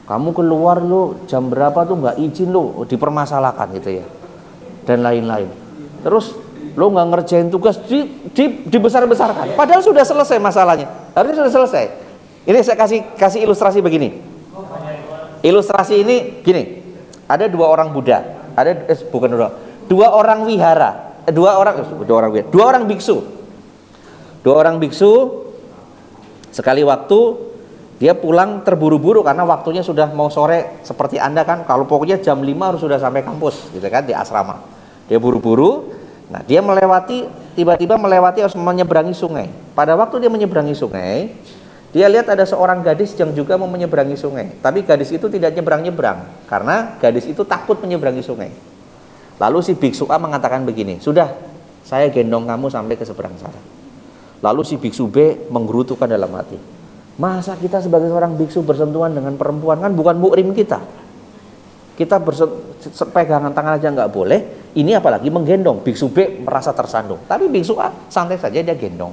Kamu keluar lo jam berapa tuh nggak izin lo, dipermasalahkan gitu ya, dan lain-lain. Terus lo nggak ngerjain tugas, dibesar-besarkan. Padahal sudah selesai masalahnya, harusnya sudah selesai. Ini saya kasih ilustrasi begini. Ilustrasi ini gini, ada dua orang Buddha, dua orang wihara, dua orang biksu. Sekali waktu dia pulang terburu-buru karena waktunya sudah mau sore, seperti Anda kan, kalau pokoknya jam 5 harus sudah sampai kampus gitu kan, di asrama. Dia buru-buru. Nah, dia tiba-tiba melewati harus menyeberangi sungai. Pada waktu dia menyeberangi sungai, dia lihat ada seorang gadis yang juga mau menyeberangi sungai. Tapi gadis itu tidak nyebrang-nyebrang karena gadis itu takut menyeberangi sungai. Lalu si biksu A mengatakan begini, "Sudah, saya gendong kamu sampai ke seberang sana." Lalu si biksu B menggerutukan dalam hati, masa kita sebagai seorang biksu bersentuhan dengan perempuan, kan bukan muhrim kita. Kita pegangan tangan aja nggak boleh, ini apalagi menggendong. Biksu B merasa tersandung, tapi biksu A santai saja, dia gendong.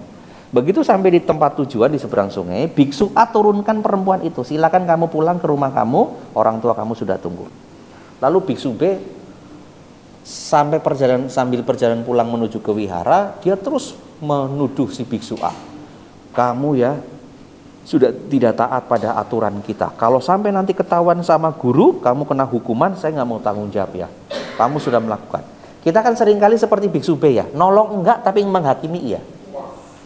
Begitu sampai di tempat tujuan di seberang sungai, biksu A turunkan perempuan itu, silakan kamu pulang ke rumah kamu, orang tua kamu sudah tunggu. Lalu biksu B sambil perjalanan pulang menuju ke wihara, dia terus menuduh si biksu A, kamu ya sudah tidak taat pada aturan kita. Kalau sampai nanti ketahuan sama guru, kamu kena hukuman, saya nggak mau tanggung jawab ya. Kamu sudah melakukan. Kita kan seringkali seperti biksu B ya, nolong enggak tapi menghakimi iya.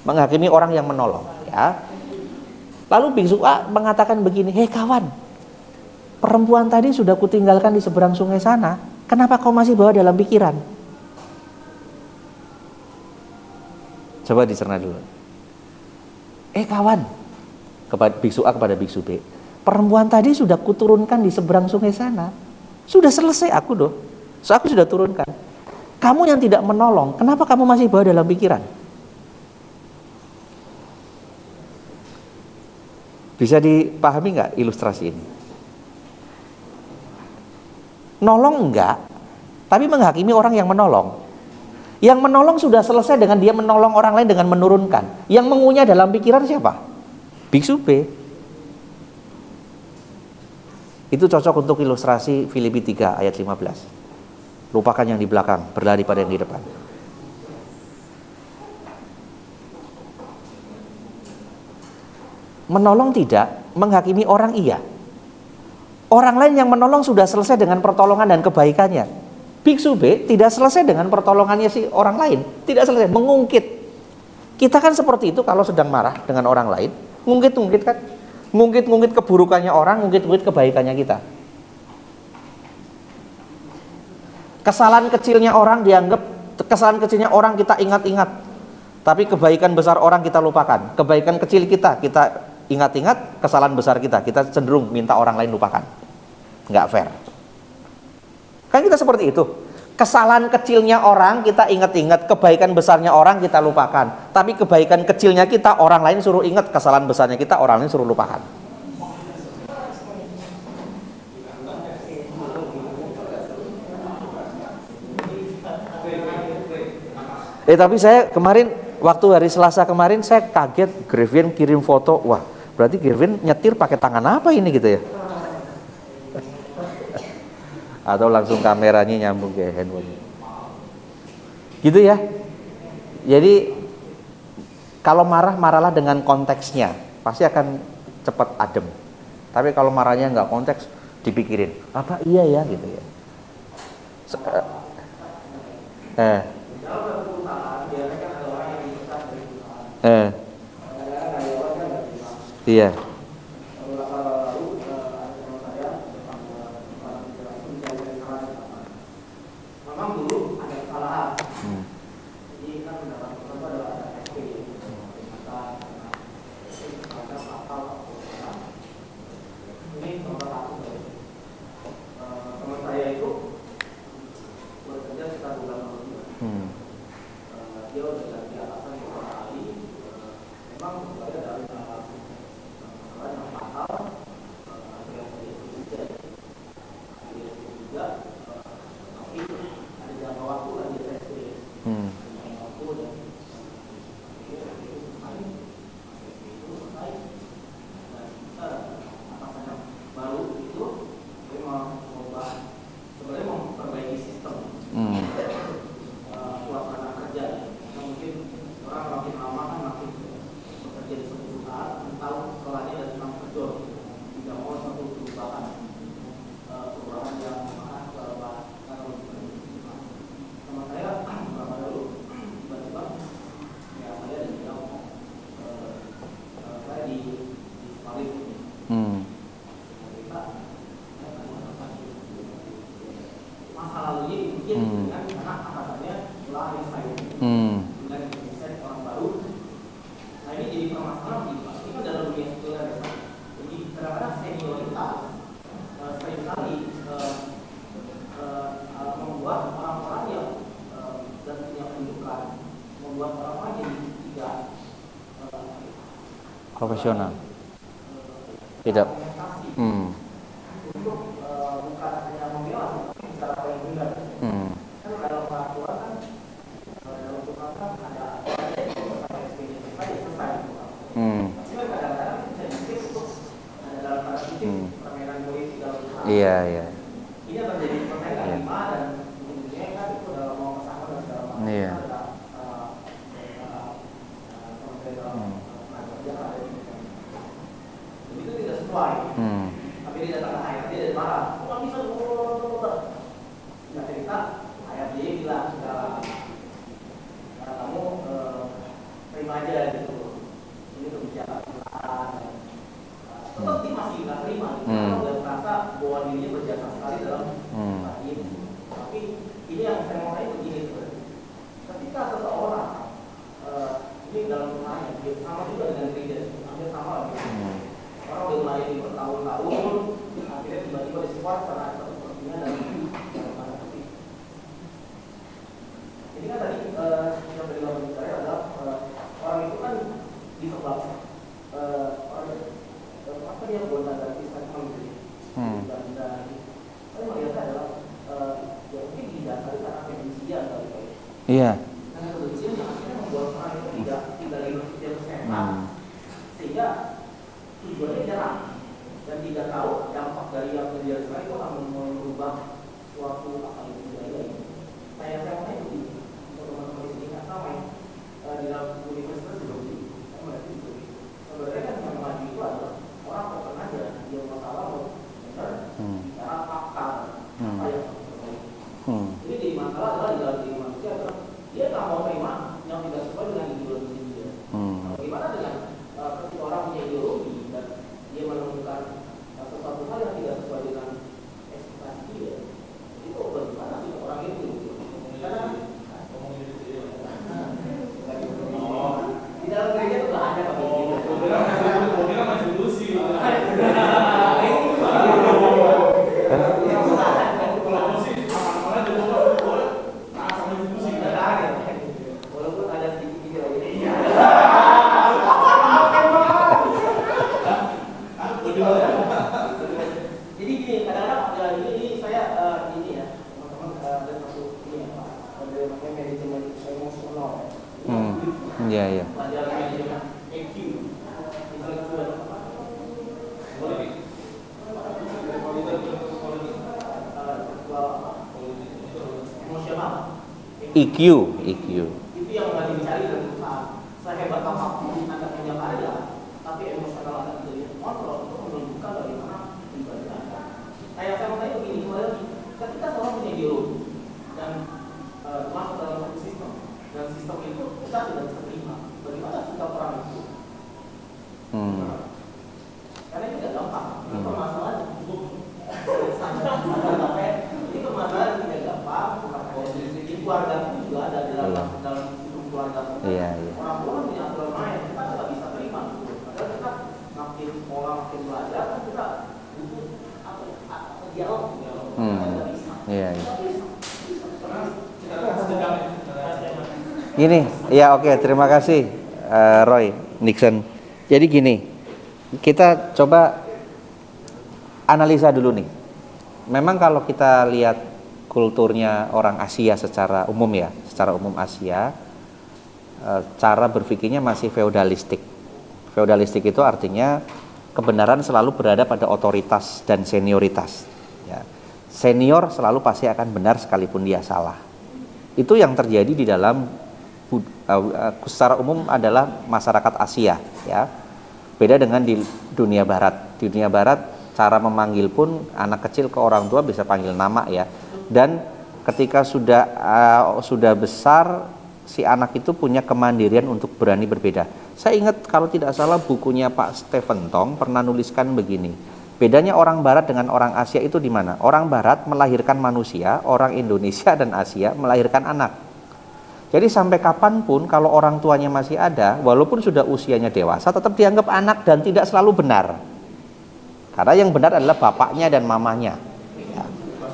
Menghakimi orang yang menolong ya. Lalu biksu A mengatakan begini, hei kawan, perempuan tadi sudah kutinggalkan di seberang sungai sana, kenapa kau masih bawa dalam pikiran? Coba dicerna dulu. Kawan, kepada biksu A kepada biksu B, perempuan tadi sudah kuturunkan di seberang sungai sana, sudah selesai aku doh, so aku sudah turunkan. Kamu yang tidak menolong, kenapa kamu masih bawa dalam pikiran? Bisa dipahami nggak ilustrasi ini? Nolong enggak, tapi menghakimi orang yang menolong. Yang menolong sudah selesai dengan dia menolong orang lain dengan menurunkan. Yang mengunyah dalam pikiran siapa? Biksu B. Itu cocok untuk ilustrasi Filipi 3 ayat 15. Lupakan yang di belakang, berlari pada yang di depan. Menolong tidak, menghakimi orang iya. Orang lain yang menolong sudah selesai dengan pertolongan dan kebaikannya. Biksu B tidak selesai dengan pertolongannya si orang lain, tidak selesai, mengungkit. Kita kan seperti itu kalau sedang marah dengan orang lain, ngungkit-ngungkit kan, ngungkit-ngungkit keburukannya orang, ngungkit-ngungkit kebaikannya kita. Kesalahan kecilnya orang dianggap, kesalahan kecilnya orang kita ingat-ingat, tapi kebaikan besar orang kita lupakan. Kebaikan kecil kita ingat-ingat, kesalahan besar kita cenderung minta orang lain lupakan. Nggak fair. Kan kita seperti itu. Kesalahan kecilnya orang kita ingat-ingat, kebaikan besarnya orang kita lupakan. Tapi kebaikan kecilnya kita orang lain suruh ingat, kesalahan besarnya kita orang lain suruh lupakan. Tapi saya kemarin waktu hari Selasa kemarin saya kaget, Gervin kirim foto. Wah, berarti Gervin nyetir pakai tangan apa ini gitu ya? Atau langsung kameranya nyambung ke handphone. Gitu ya. Jadi kalau marah, marahlah dengan konteksnya, pasti akan cepat adem. Tapi kalau marahnya nggak konteks, dipikirin, apa iya ya gitu ya. Iya. Profesional. Tidak. Iya, iya. Iya.
Tapi dia datang ke HRD dan marah. Kok bisa cerita HRD bilang kamu terima aja gitu. Ini kebijakan. Tetap dia masih nggak terima. Kalau nggak merasa bahwa dirinya berjasa sekali dalam ini. Tapi ini yang saya mau tanya begini sebenarnya. Ketika seseorang ini dalam perusahaan sama juga dengan kerja, hampir sama lagi. Orang udah melayani bertahun-tahun, akhirnya tiba-tiba disupport karena ada satu kepentingan dan tanda kutip. Ini kan tadi yang tadiเราbicara adalah orang itu kan disebabkan apa dia buat tanda statement gitu. Dan saya melihatnya adalah ya mungkin didasari karena kebencian kali ya.
Iya.
Karena kebencian yang akhirnya membuat orang itu tidak lagi berpikir sehat, sehingga tujuannya nyerang dan tidak tahu dampak dari yang terjadi sekarang itu akan merubah suatu apa itu budaya ini. Saya mau itu untuk teman-teman di sini nggak sama di dalam universitas juga begitu. Saya melihat itu sebenarnya kan yang maju itu adalah orang terkena aja dia masalah mau benar jadi masalah adalah di dalam diri manusia adalah dia nggak mau terima yang tidak sesuai dengan ideologi dia. Bagaimana dengan ketika orang punya ideologi dan dia menemukan sesuatu hal yang tidak sesuai dengan ekspektasi dia, itu bagaimana sih orang itu? Karena di dalam gereja itu nggak ada kayak gitu. Kira masih ilusi. Walaupun ada sedikit iya. Jadi gini, kadang-kadang ini saya ini ya, teman-teman ada satu ini ya Pak, ada namanya manajemen emosional ya.
Iya, iya.
Pelajaran manajemen EQ, intelektual apa? Emosional.
EQ.
Itu yang nggak dicari dari perusahaan. Sehebat apapun Anda punya karya, tapi emosional Anda tidak dikontrol, itu menunjukkan bagaimana pribadi Anda. Kayak saya mau tanya begini, ketika seorang punya ideologi dan masuk dalam satu sistem, dan sistem itu kita tidak bisa terima, bagaimana sikap orang itu? Karena itu tidak gampang, ini permasalahan ini permasalahan tidak gampang. Di keluarga itu juga ada dalam hidup keluarga. Orang-orang punya aturan main, kita tidak bisa terima. Padahal kita makin orang makin belajar, kan kita butuh dialog. Kita bisa.
Gini, ya oke, terima kasih Roy Nixon. Jadi gini, kita coba analisa dulu nih. Memang kalau kita lihat kulturnya orang Asia secara umum ya, secara umum Asia, cara berpikirnya masih feodalistik. Feodalistik itu artinya kebenaran selalu berada pada otoritas dan senioritas. Ya. Senior selalu pasti akan benar sekalipun dia salah. Itu yang terjadi di dalam secara umum adalah masyarakat Asia. Ya. Beda dengan di dunia Barat. Di dunia Barat cara memanggil pun anak kecil ke orang tua bisa panggil nama ya. Dan ketika sudah besar, si anak itu punya kemandirian untuk berani berbeda. Saya ingat kalau tidak salah bukunya Pak Stephen Tong pernah nuliskan begini. Bedanya orang Barat dengan orang Asia itu di mana? Orang Barat melahirkan manusia, orang Indonesia dan Asia melahirkan anak. Jadi sampai kapanpun kalau orang tuanya masih ada, walaupun sudah usianya dewasa, tetap dianggap anak dan tidak selalu benar. Karena yang benar adalah bapaknya dan mamanya. Ya,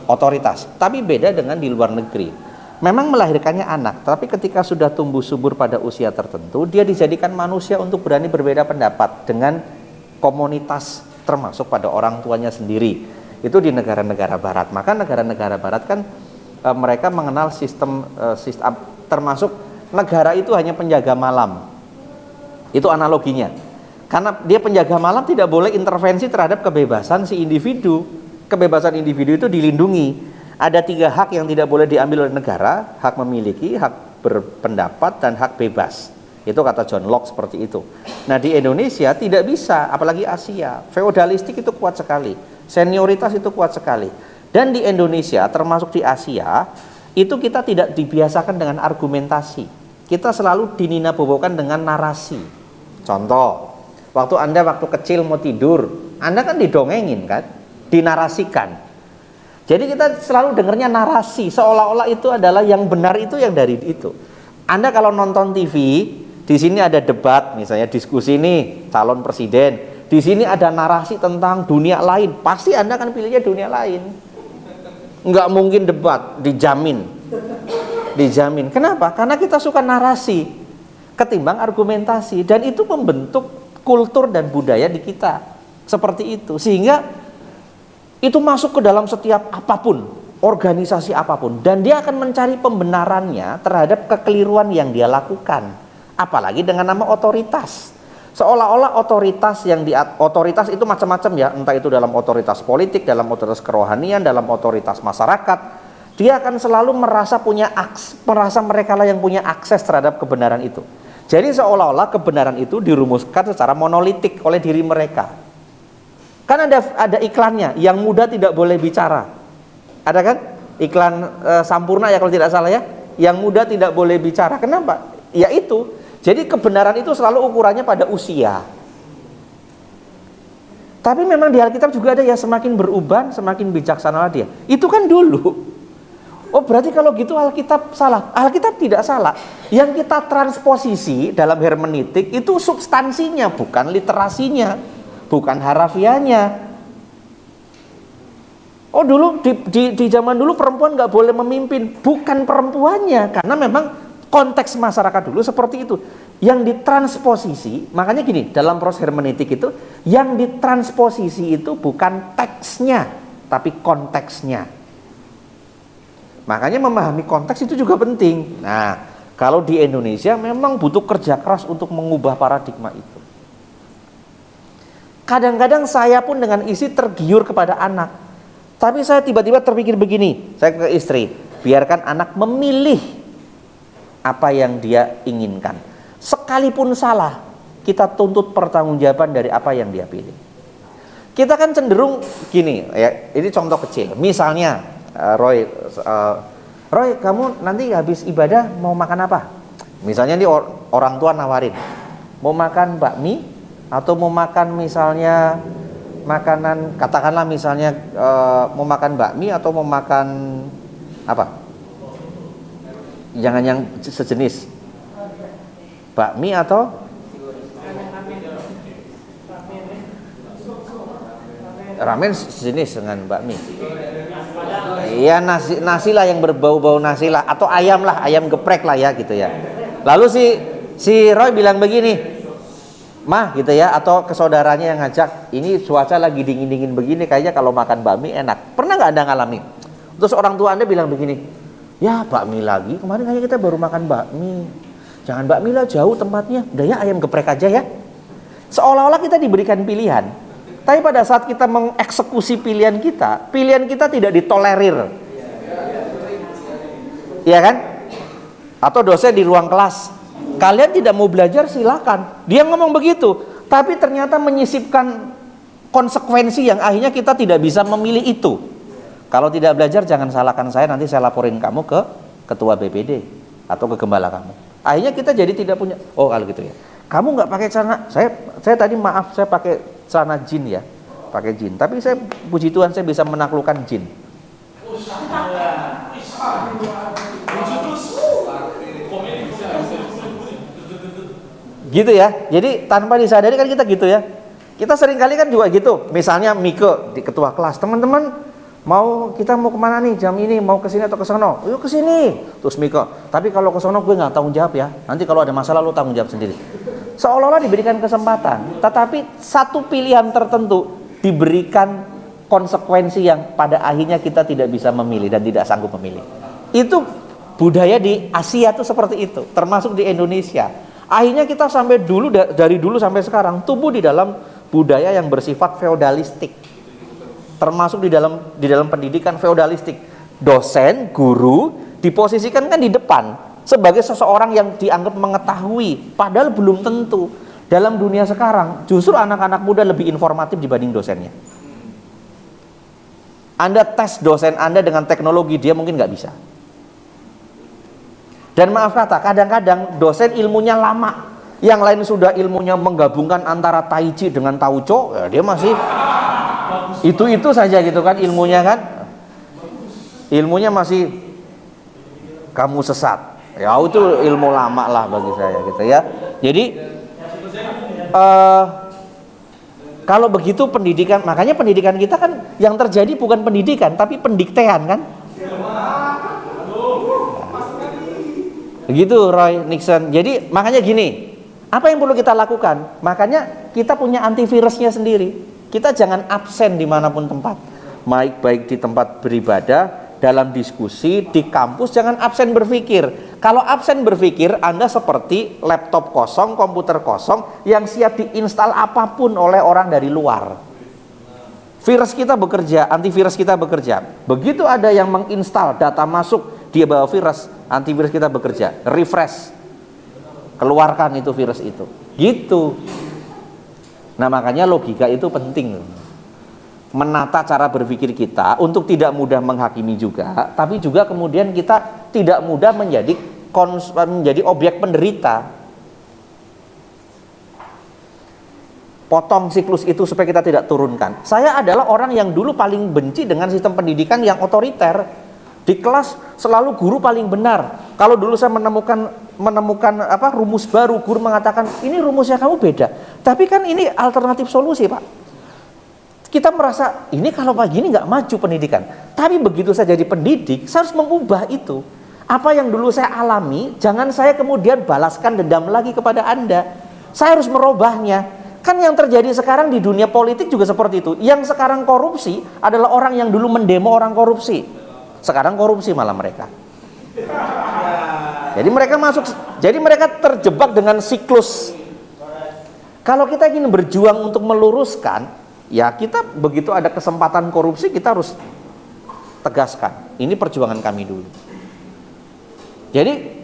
otoritas. Tapi beda dengan di luar negeri. Memang melahirkannya anak, tapi ketika sudah tumbuh subur pada usia tertentu, dia dijadikan manusia untuk berani berbeda pendapat dengan komunitas, termasuk pada orang tuanya sendiri. Itu di negara-negara Barat. Maka negara-negara Barat kan mereka mengenal sistem termasuk negara itu hanya penjaga malam. Itu analoginya. Karena dia penjaga malam tidak boleh intervensi terhadap kebebasan si individu. Kebebasan individu itu dilindungi. Ada 3 hak yang tidak boleh diambil oleh negara: hak memiliki, hak berpendapat, dan hak bebas. Itu kata John Locke seperti itu. Nah di Indonesia tidak bisa, apalagi Asia. Feodalistik itu kuat sekali, senioritas itu kuat sekali. Dan di Indonesia termasuk di Asia itu kita tidak dibiasakan dengan argumentasi. Kita selalu dininabobokan dengan narasi. Contoh, waktu kecil mau tidur, Anda kan didongengin kan, dinarasikan. Jadi kita selalu dengarnya narasi, seolah-olah itu adalah yang benar itu yang dari itu. Anda kalau nonton TV, di sini ada debat, misalnya diskusi nih calon presiden, di sini ada narasi tentang dunia lain, pasti Anda kan pilihnya dunia lain. Nggak mungkin debat, dijamin. Kenapa? Karena kita suka narasi ketimbang argumentasi, dan itu membentuk kultur dan budaya di kita seperti itu, sehingga itu masuk ke dalam setiap apapun, organisasi apapun, dan dia akan mencari pembenarannya terhadap kekeliruan yang dia lakukan, apalagi dengan nama otoritas. Seolah-olah otoritas otoritas itu macam-macam ya, entah itu dalam otoritas politik, dalam otoritas kerohanian, dalam otoritas masyarakat. Dia akan selalu merasa mereka lah yang punya akses terhadap kebenaran itu. Jadi seolah-olah kebenaran itu dirumuskan secara monolitik oleh diri mereka. Kan ada iklannya, yang muda tidak boleh bicara. Ada kan? Sampurna ya kalau tidak salah ya, yang muda tidak boleh bicara. Kenapa? Ya itu. Jadi kebenaran itu selalu ukurannya pada usia. Tapi memang di Alkitab juga ada ya, semakin beruban semakin bijaksanalah dia. Itu kan dulu. Oh berarti kalau gitu Alkitab salah. Alkitab tidak salah. Yang kita transposisi dalam hermeneutik itu substansinya, bukan literasinya, bukan harafiahnya. Oh dulu di zaman dulu perempuan nggak boleh memimpin, bukan perempuannya, karena memang konteks masyarakat dulu seperti itu. Yang ditransposisi, makanya gini, dalam proses hermeneutik itu yang ditransposisi itu bukan teksnya, tapi konteksnya. Makanya memahami konteks itu juga penting. Nah, kalau di Indonesia memang butuh kerja keras untuk mengubah paradigma itu. Kadang-kadang saya pun dengan isi tergiur kepada anak, tapi saya tiba-tiba terpikir begini, saya ke istri, biarkan anak memilih apa yang dia inginkan. Sekalipun salah, kita tuntut pertanggungjawaban dari apa yang dia pilih. Kita kan cenderung gini, ya, ini contoh kecil. Misalnya, Roy, kamu nanti habis ibadah mau makan apa? Misalnya nih orang tua nawarin, mau makan bakmi atau mau makan misalnya makanan, katakanlah misalnya mau makan bakmi atau mau makan apa? Jangan yang sejenis. Bakmi atau ramen sejenis dengan bakmi. Iya, nasi lah yang berbau-bau nasi lah, atau ayam lah, ayam geprek lah ya gitu ya. Lalu si Roy bilang begini, mah gitu ya, atau ke saudaranya yang ngajak, ini cuaca lagi dingin-dingin begini, kayaknya kalau makan bakmi enak. Pernah nggak Anda ngalami? Terus orang tua Anda bilang begini, ya bakmi lagi, kemarin kayaknya kita baru makan bakmi. Jangan bakmi lah, jauh tempatnya, udah ya ayam geprek aja ya. Seolah-olah kita diberikan pilihan, tapi pada saat kita mengeksekusi pilihan kita tidak ditolerir. Iya kan? Atau dosen di ruang kelas, kalian tidak mau belajar silakan. Dia ngomong begitu, tapi ternyata menyisipkan konsekuensi yang akhirnya kita tidak bisa memilih itu. Kalau tidak belajar jangan salahkan saya, nanti saya laporin kamu ke ketua BPD atau ke gembala kamu. Akhirnya kita jadi tidak punya, oh kalau gitu ya, kamu nggak pakai celana, saya tadi maaf saya pakai celana jin ya, pakai jin, tapi saya puji Tuhan saya bisa menaklukkan jin. Gitu ya, jadi tanpa disadari kan kita gitu ya, kita sering kali kan juga gitu. Misalnya Mike di ketua kelas, teman-teman kita mau kemana nih jam ini, mau ke sini atau ke sono? Yuk ke sini. Terus Miko, tapi kalau ke sono gue nggak tanggung jawab ya. Nanti kalau ada masalah lu tanggung jawab sendiri. Seolah-olah diberikan kesempatan, tetapi satu pilihan tertentu diberikan konsekuensi yang pada akhirnya kita tidak bisa memilih dan tidak sanggup memilih. Itu budaya di Asia tuh seperti itu, termasuk di Indonesia. Akhirnya kita sampai dulu dari dulu sampai sekarang tumbuh di dalam budaya yang bersifat feodalistik. Termasuk di dalam pendidikan feodalistik, dosen, guru diposisikan kan di depan sebagai seseorang yang dianggap mengetahui, padahal belum tentu. Dalam dunia sekarang justru anak-anak muda lebih informatif dibanding dosennya. Anda tes dosen Anda dengan teknologi, dia mungkin nggak bisa. Dan maaf kata, kadang-kadang dosen ilmunya lama, yang lain sudah ilmunya menggabungkan antara Tai Chi dengan Tauco, ya dia masih itu saja gitu kan ilmunya kan, ilmunya masih kamu sesat ya, itu ilmu lama lah bagi saya gitu ya. Jadi kalau begitu pendidikan, makanya pendidikan kita kan yang terjadi bukan pendidikan tapi pendiktean kan, begitu Roy Nixon. Jadi makanya gini, apa yang perlu kita lakukan? Makanya kita punya antivirusnya sendiri. Kita jangan absen dimanapun tempat, baik di tempat beribadah, dalam diskusi, di kampus, jangan absen berpikir. Kalau absen berpikir, Anda seperti laptop kosong, komputer kosong, yang siap diinstal apapun oleh orang dari luar. Virus kita bekerja, antivirus kita bekerja. Begitu ada yang menginstal, data masuk, dia bawa virus, antivirus kita bekerja, refresh, keluarkan itu virus itu. Gitu. Nah makanya logika itu penting. menata cara berpikir kita untuk tidak mudah menghakimi juga, tapi juga kemudian kita tidak mudah menjadi objek penderita. Potong siklus itu supaya kita tidak turunkan. Saya adalah orang yang dulu paling benci dengan sistem pendidikan yang otoriter. Di kelas selalu guru paling benar. Kalau dulu saya menemukan rumus baru, guru mengatakan ini rumusnya kamu beda. Tapi kan ini alternatif solusi, Pak. Kita merasa ini kalau begini nggak maju pendidikan. Tapi begitu saya jadi pendidik, saya harus mengubah itu. Apa yang dulu saya alami, jangan saya kemudian balaskan dendam lagi kepada Anda. Saya harus merubahnya. Kan yang terjadi sekarang di dunia politik juga seperti itu. Yang sekarang korupsi adalah orang yang dulu mendemo orang korupsi. Sekarang korupsi malah mereka. Jadi mereka terjebak dengan siklus. Kalau kita ingin berjuang untuk meluruskan, ya kita begitu ada kesempatan korupsi kita harus tegaskan. Ini perjuangan kami dulu. Jadi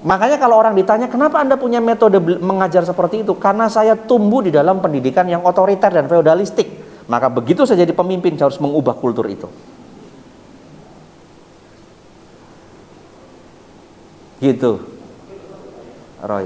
makanya kalau orang ditanya kenapa Anda punya metode mengajar seperti itu, karena saya tumbuh di dalam pendidikan yang otoriter dan feodalistik. Maka begitu saya jadi pemimpin saya harus mengubah kultur itu. Gitu, Roy.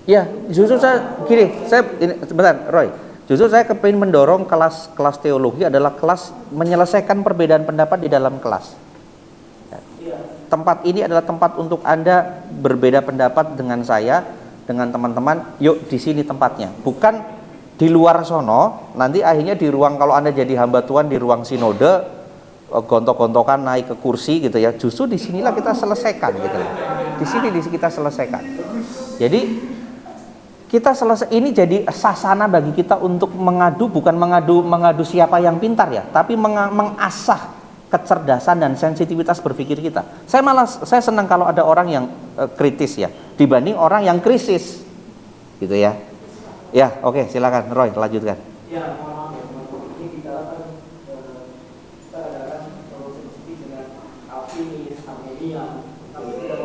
Ya, justru sebentar, Roy. Justru saya kepingin mendorong kelas teologi adalah kelas menyelesaikan perbedaan pendapat di dalam kelas. Tempat ini adalah tempat untuk Anda berbeda pendapat dengan saya, dengan teman-teman. Yuk di sini tempatnya, bukan di luar sono. Nanti akhirnya di ruang, kalau Anda jadi hamba Tuhan di ruang sinode, gontok-gontokan naik ke kursi gitu ya. Justru di sinilah kita selesaikan gitu. Di sini kita selesaikan. Jadi kita selesai, ini jadi sasana bagi kita untuk mengadu, bukan mengadu siapa yang pintar ya, tapi mengasah kecerdasan dan sensitivitas berpikir kita. Saya senang kalau ada orang yang kritis ya, dibanding orang yang krisis, gitu ya. Ya, oke, silakan Roy, lanjutkan.
Ya, mohon maaf ya, ini kita kan kadang-kadang terlalu sensitif dengan alfinis, armenia, tapi tidak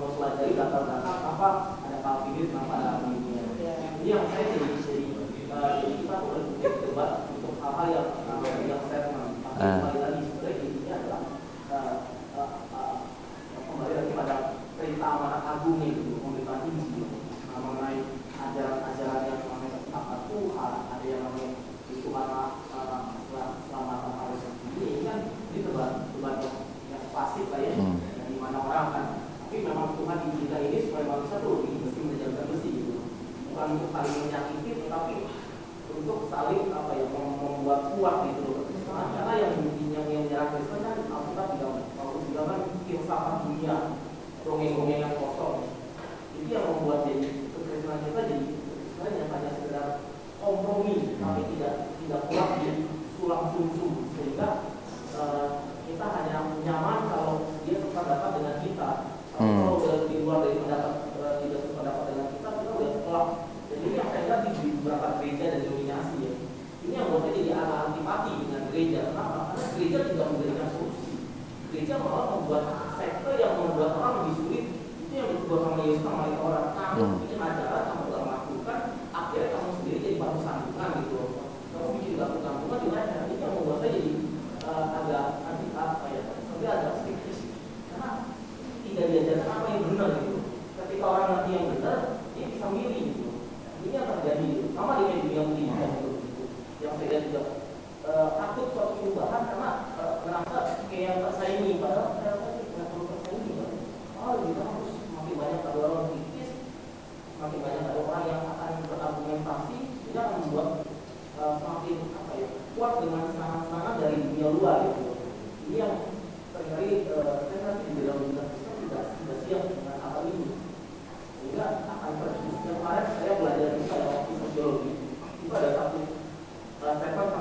mempelajari data-data apa ada alfinis, kenapa ada armenia. Ini yang saya jadi kita tuh berdebat untuk hal-hal yang statement. Tapi kembali lagi sebenarnya ini adalah kembali lagi pada perintah amanat agung itu, komunitas ini mengenai ajaran-ajaran yang namanya tentang Tuhan, ada yang namanya itu karena selamatan harus ini kan debat yang klasik lah ya, di mana orang kan. Tapi memang Tuhan di kita ini supaya manusia tuh mesti menjaga besi gitu. Bukan untuk saling menyakiti, tetapi untuk saling membuat kuat gitu. Karena yang menyerang Kristen kan Alkitab bilang kan filsafat dunia, dongeng-dongeng yang kosong. Itu yang membuat jadi kekristenan kita jadi gereja tidak memberikan solusi. Gereja malah membuat sekte yang membuat orang lebih sulit. Itu yang dibuat sama Yesus sama orang. Kamu bikin acara, kamu nggak melakukan, akhirnya kamu sendiri jadi batu sandungan gitu. Kamu bikin batu sandungan di mana? Itu yang membuat saya jadi agak anti apa ya? Tapi agak skeptis karena tidak diajarkan apa yang benar gitu. Ketika orang ngerti yang benar, dia bisa milih gitu. Ini yang terjadi. Sama di media pendidikan gitu. Yang saya juga takut suatu perubahan karena merasa kayak tersaingi padahal saya tidak perlu tersaingi kan. Kita harus semakin banyak ada orang kritis, semakin banyak ada orang yang akan berargumentasi, ini akan membuat semakin apa ya, kuat dengan serangan-serangan dari dunia luar gitu. Ini yang seringkali saya rasa di dalam dunia Kristen tidak siap dengan hal ini, sehingga akan terjadi. Yang kemarin saya belajar itu pada waktu sosiologi, itu ada satu statement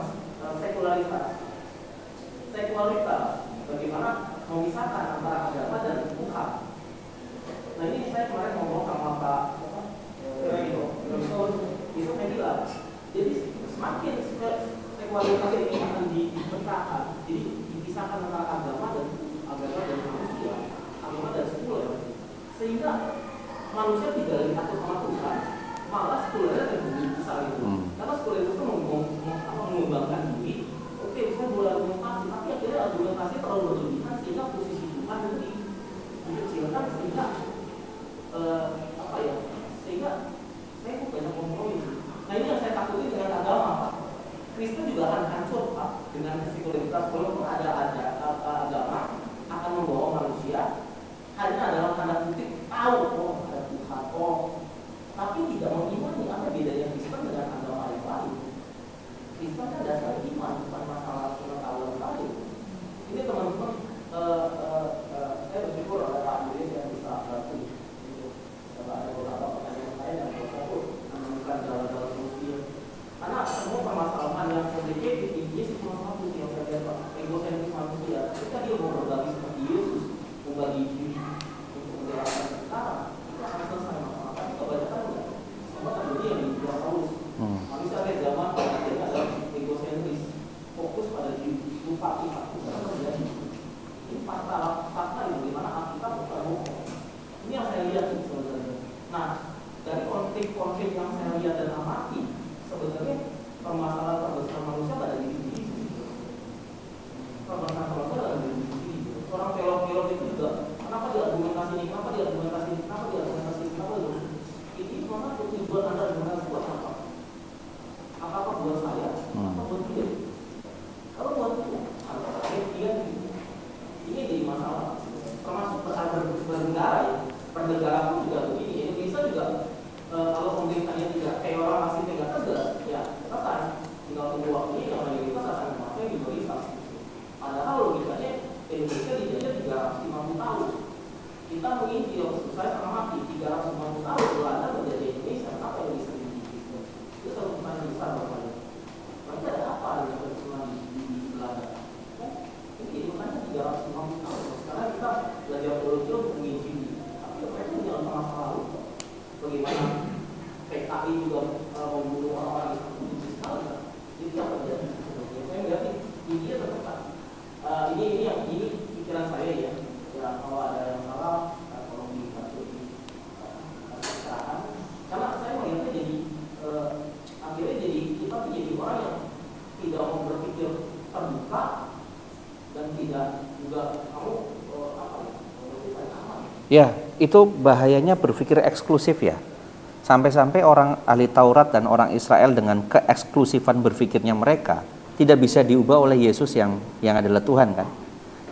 sekularitas, bagaimana memisahkan antara agama dan Tuhan. Nah ini saya kemarin ngomong sama Pak itu saya bilang, jadi semakin sekularitas ini akan dipecahkan, jadi dipisahkan antara agama dan manusia, agama dan sekuler, sehingga manusia tidak lagi takut sama Tuhan, malah sekulernya lebih besar itu. Karena sekuler itu mengembangkan diri. Oke, saya boleh argumentasi, tapi akhirnya argumentasi terlalu berlebihan sehingga posisi Tuhan itu dikecilkan sehingga sehingga saya kok banyak kompromi. Nah ini yang saya takuti dengan agama, Pak. Kristen juga akan hancur, Pak, dengan sekularitas. Walaupun ada agama akan membawa manusia hanya dalam tanda kutip tahu ada Tuhan, tapi tidak mengimani. Apa bedanya Kristen dengan agama yang lain? Kristen kan dasar iman, bukan masalah pengetahuan lain. Ini teman-teman, saya bersyukur ada Pak Yuris yang bisa bantu. Ada beberapa pertanyaan saya dan saya pun menemukan jalan-jalan solusi. Karena semua permasalahan yang sedikit intinya sih cuma satu yang saya lihat, Pak, egosentris manusia. Ketika dia mau berbagi seperti Yesus, membagi diri untuk menjelaskan sekarang, itu akan selesai masalah. Tapi kebanyakan enggak. Semua terjadi yang dibilang Paulus. Manusia ada zaman akhirnya adalah egosentris, fokus pada diri, lupa Tuhan. Itu akan terjadi. Ini fakta yang bagaimana Alkitab bukan bohong. Ini yang saya lihat sebenarnya. Nah, dari konflik-konflik yang saya lihat dan amati, sebenarnya permasalahan terbesar manusia pada diri sendiri. Permasalahan terbesar pada diri sendiri. Seorang teolog itu juga, kenapa dia argumentasi ini, kenapa dia argumentasi ini, kenapa dia argumentasi ini, kenapa dia ini semua tujuan Anda argumentasi buat apa? Apakah buat saya? Atau buat dia? Kalau buat itu, dia ini jadi masalah. Termasuk bernegara ya. Bernegara pun juga begini. Indonesia juga kalau pemerintahnya tidak kayak orang asing tidak tegas, ya selesai. Tinggal tunggu waktunya yang mayoritas akan memakai minoritas. Padahal logikanya Indonesia dijajah 350 tahun. Kita menginjil selesai sama mati 350 tahun Belanda menjadi Indonesia. Apa yang bisa dibikin? Itu satu pertanyaan besar bagi berarti ada apa yang berkembang di Belanda? Ini makanya 350 tahun. Sekarang kita belajar teologi untuk menginjil. Mereka punya masa lalu. Bagaimana PKI juga membunuh orang-orang di sekali. Jadi apa terjadi? Saya melihat ini tetap. Ini pikiran saya ya. Ya kalau ada yang salah, tolong dibantu di pencerahan. Karena saya melihatnya jadi akhirnya jadi kita menjadi orang yang tidak mau berpikir terbuka dan tidak juga kamu
ya, itu bahayanya berpikir eksklusif ya. Sampai-sampai orang ahli Taurat dan orang Israel dengan keeksklusifan berpikirnya mereka tidak bisa diubah oleh Yesus yang adalah Tuhan kan.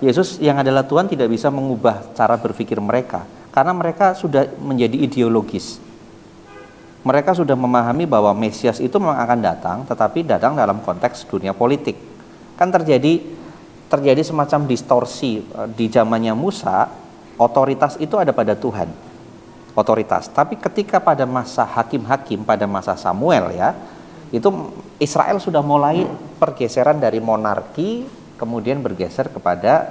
Yesus yang adalah Tuhan tidak bisa mengubah cara berpikir mereka karena mereka sudah menjadi ideologis. Mereka sudah memahami bahwa Mesias itu memang akan datang, tetapi datang dalam konteks dunia politik. Kan terjadi semacam distorsi di zamannya Musa. Otoritas itu ada pada Tuhan, otoritas. Tapi ketika pada masa hakim-hakim, pada masa Samuel ya, itu Israel sudah mulai pergeseran dari monarki, kemudian bergeser kepada,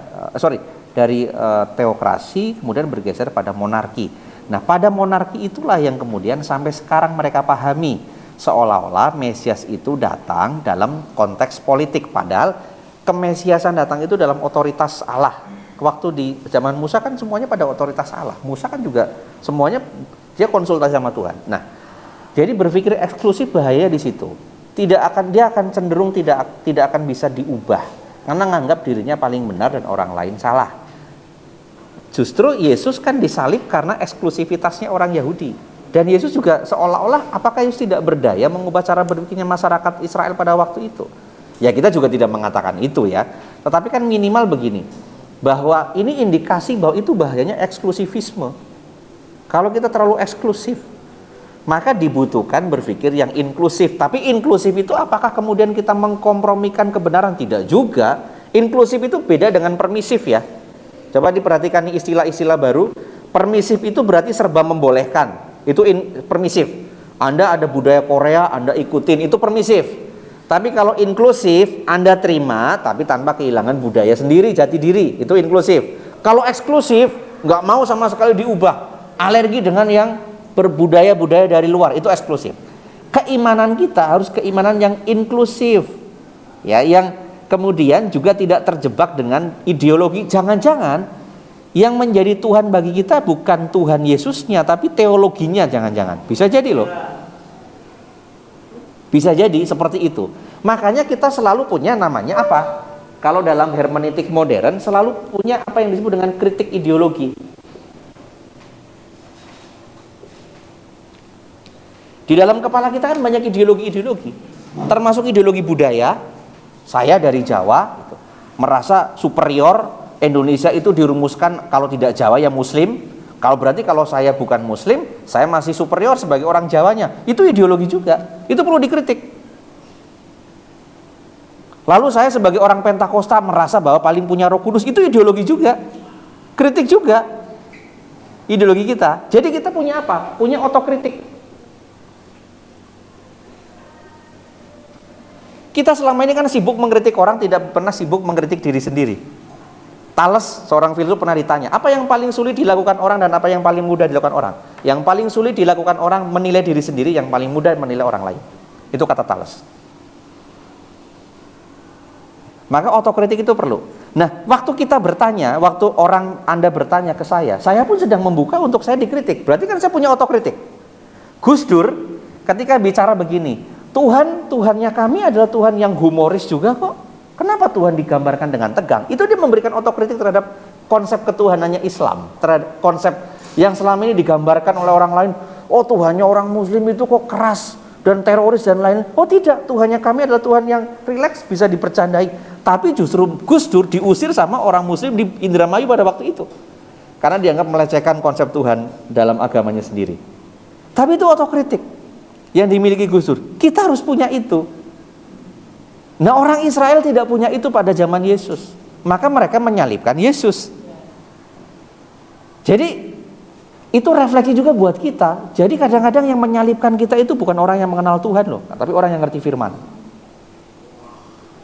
dari teokrasi, kemudian bergeser pada monarki. Nah pada monarki itulah yang kemudian sampai sekarang mereka pahami, seolah-olah Mesias itu datang dalam konteks politik, padahal kemesiasan datang itu dalam otoritas Allah. Waktu di zaman Musa kan semuanya pada otoritas Allah. Musa kan juga semuanya dia konsultasi sama Tuhan. Nah, jadi berpikir eksklusif bahaya di situ. Dia akan cenderung tidak akan bisa diubah karena nganggap dirinya paling benar dan orang lain salah. Justru Yesus kan disalib karena eksklusivitasnya orang Yahudi. Dan Yesus juga seolah-olah apakah Yesus tidak berdaya mengubah cara berpikirnya masyarakat Israel pada waktu itu? Ya kita juga tidak mengatakan itu ya. Tetapi kan minimal begini, bahwa ini indikasi bahwa itu bahayanya eksklusivisme. Kalau kita terlalu eksklusif, maka dibutuhkan berpikir yang inklusif. Tapi inklusif itu apakah kemudian kita mengkompromikan kebenaran? Tidak juga. Inklusif itu beda dengan permisif ya. Coba diperhatikan nih istilah-istilah baru. Permisif itu berarti serba membolehkan. Itu permisif. Anda ada budaya Korea, Anda ikutin, itu permisif. Tapi kalau inklusif, Anda terima, tapi tanpa kehilangan budaya sendiri, jati diri, itu inklusif. Kalau eksklusif, nggak mau sama sekali diubah, alergi dengan yang berbudaya-budaya dari luar, itu eksklusif. Keimanan kita harus keimanan yang inklusif, ya, yang kemudian juga tidak terjebak dengan ideologi. Jangan-jangan yang menjadi Tuhan bagi kita bukan Tuhan Yesusnya, tapi teologinya, jangan-jangan. Bisa jadi loh. Bisa jadi seperti itu. Makanya kita selalu punya namanya apa? Kalau dalam hermeneutik modern selalu punya apa yang disebut dengan kritik ideologi. Di dalam kepala kita kan banyak ideologi-ideologi. Termasuk ideologi budaya. Saya dari Jawa gitu, merasa superior. Indonesia itu dirumuskan kalau tidak Jawa ya Muslim. Kalau berarti kalau saya bukan Muslim, saya masih superior sebagai orang Jawanya. Itu ideologi juga. Itu perlu dikritik. Lalu saya sebagai orang Pentakosta merasa bahwa paling punya Roh Kudus. Itu ideologi juga. Kritik juga. Ideologi kita. Jadi kita punya apa? Punya otokritik. Kita selama ini kan sibuk mengkritik orang, tidak pernah sibuk mengkritik diri sendiri. Thales, seorang filsuf, pernah ditanya, apa yang paling sulit dilakukan orang dan apa yang paling mudah dilakukan orang? Yang paling sulit dilakukan orang menilai diri sendiri, yang paling mudah menilai orang lain. Itu kata Thales. Maka otokritik itu perlu. Nah, waktu kita bertanya, waktu Anda bertanya ke saya pun sedang membuka untuk saya dikritik. Berarti kan saya punya otokritik. Gus Dur ketika bicara begini, Tuhannya kami adalah Tuhan yang humoris juga kok. Kenapa Tuhan digambarkan dengan tegang? Itu dia memberikan otokritik terhadap konsep ketuhanannya Islam, terhadap konsep yang selama ini digambarkan oleh orang lain. Oh, Tuhannya orang Muslim itu kok keras dan teroris dan lain-lain. Oh tidak, Tuhannya kami adalah Tuhan yang rileks, bisa dipercandai. Tapi justru Gus Dur diusir sama orang Muslim di Indramayu pada waktu itu, karena dianggap melecehkan konsep Tuhan dalam agamanya sendiri. Tapi itu otokritik yang dimiliki Gus Dur. Kita harus punya itu. Nah, orang Israel tidak punya itu pada zaman Yesus. Maka mereka menyalibkan Yesus. Jadi itu refleksi juga buat kita. Jadi kadang-kadang yang menyalibkan kita itu bukan orang yang mengenal Tuhan loh, tapi orang yang ngerti firman.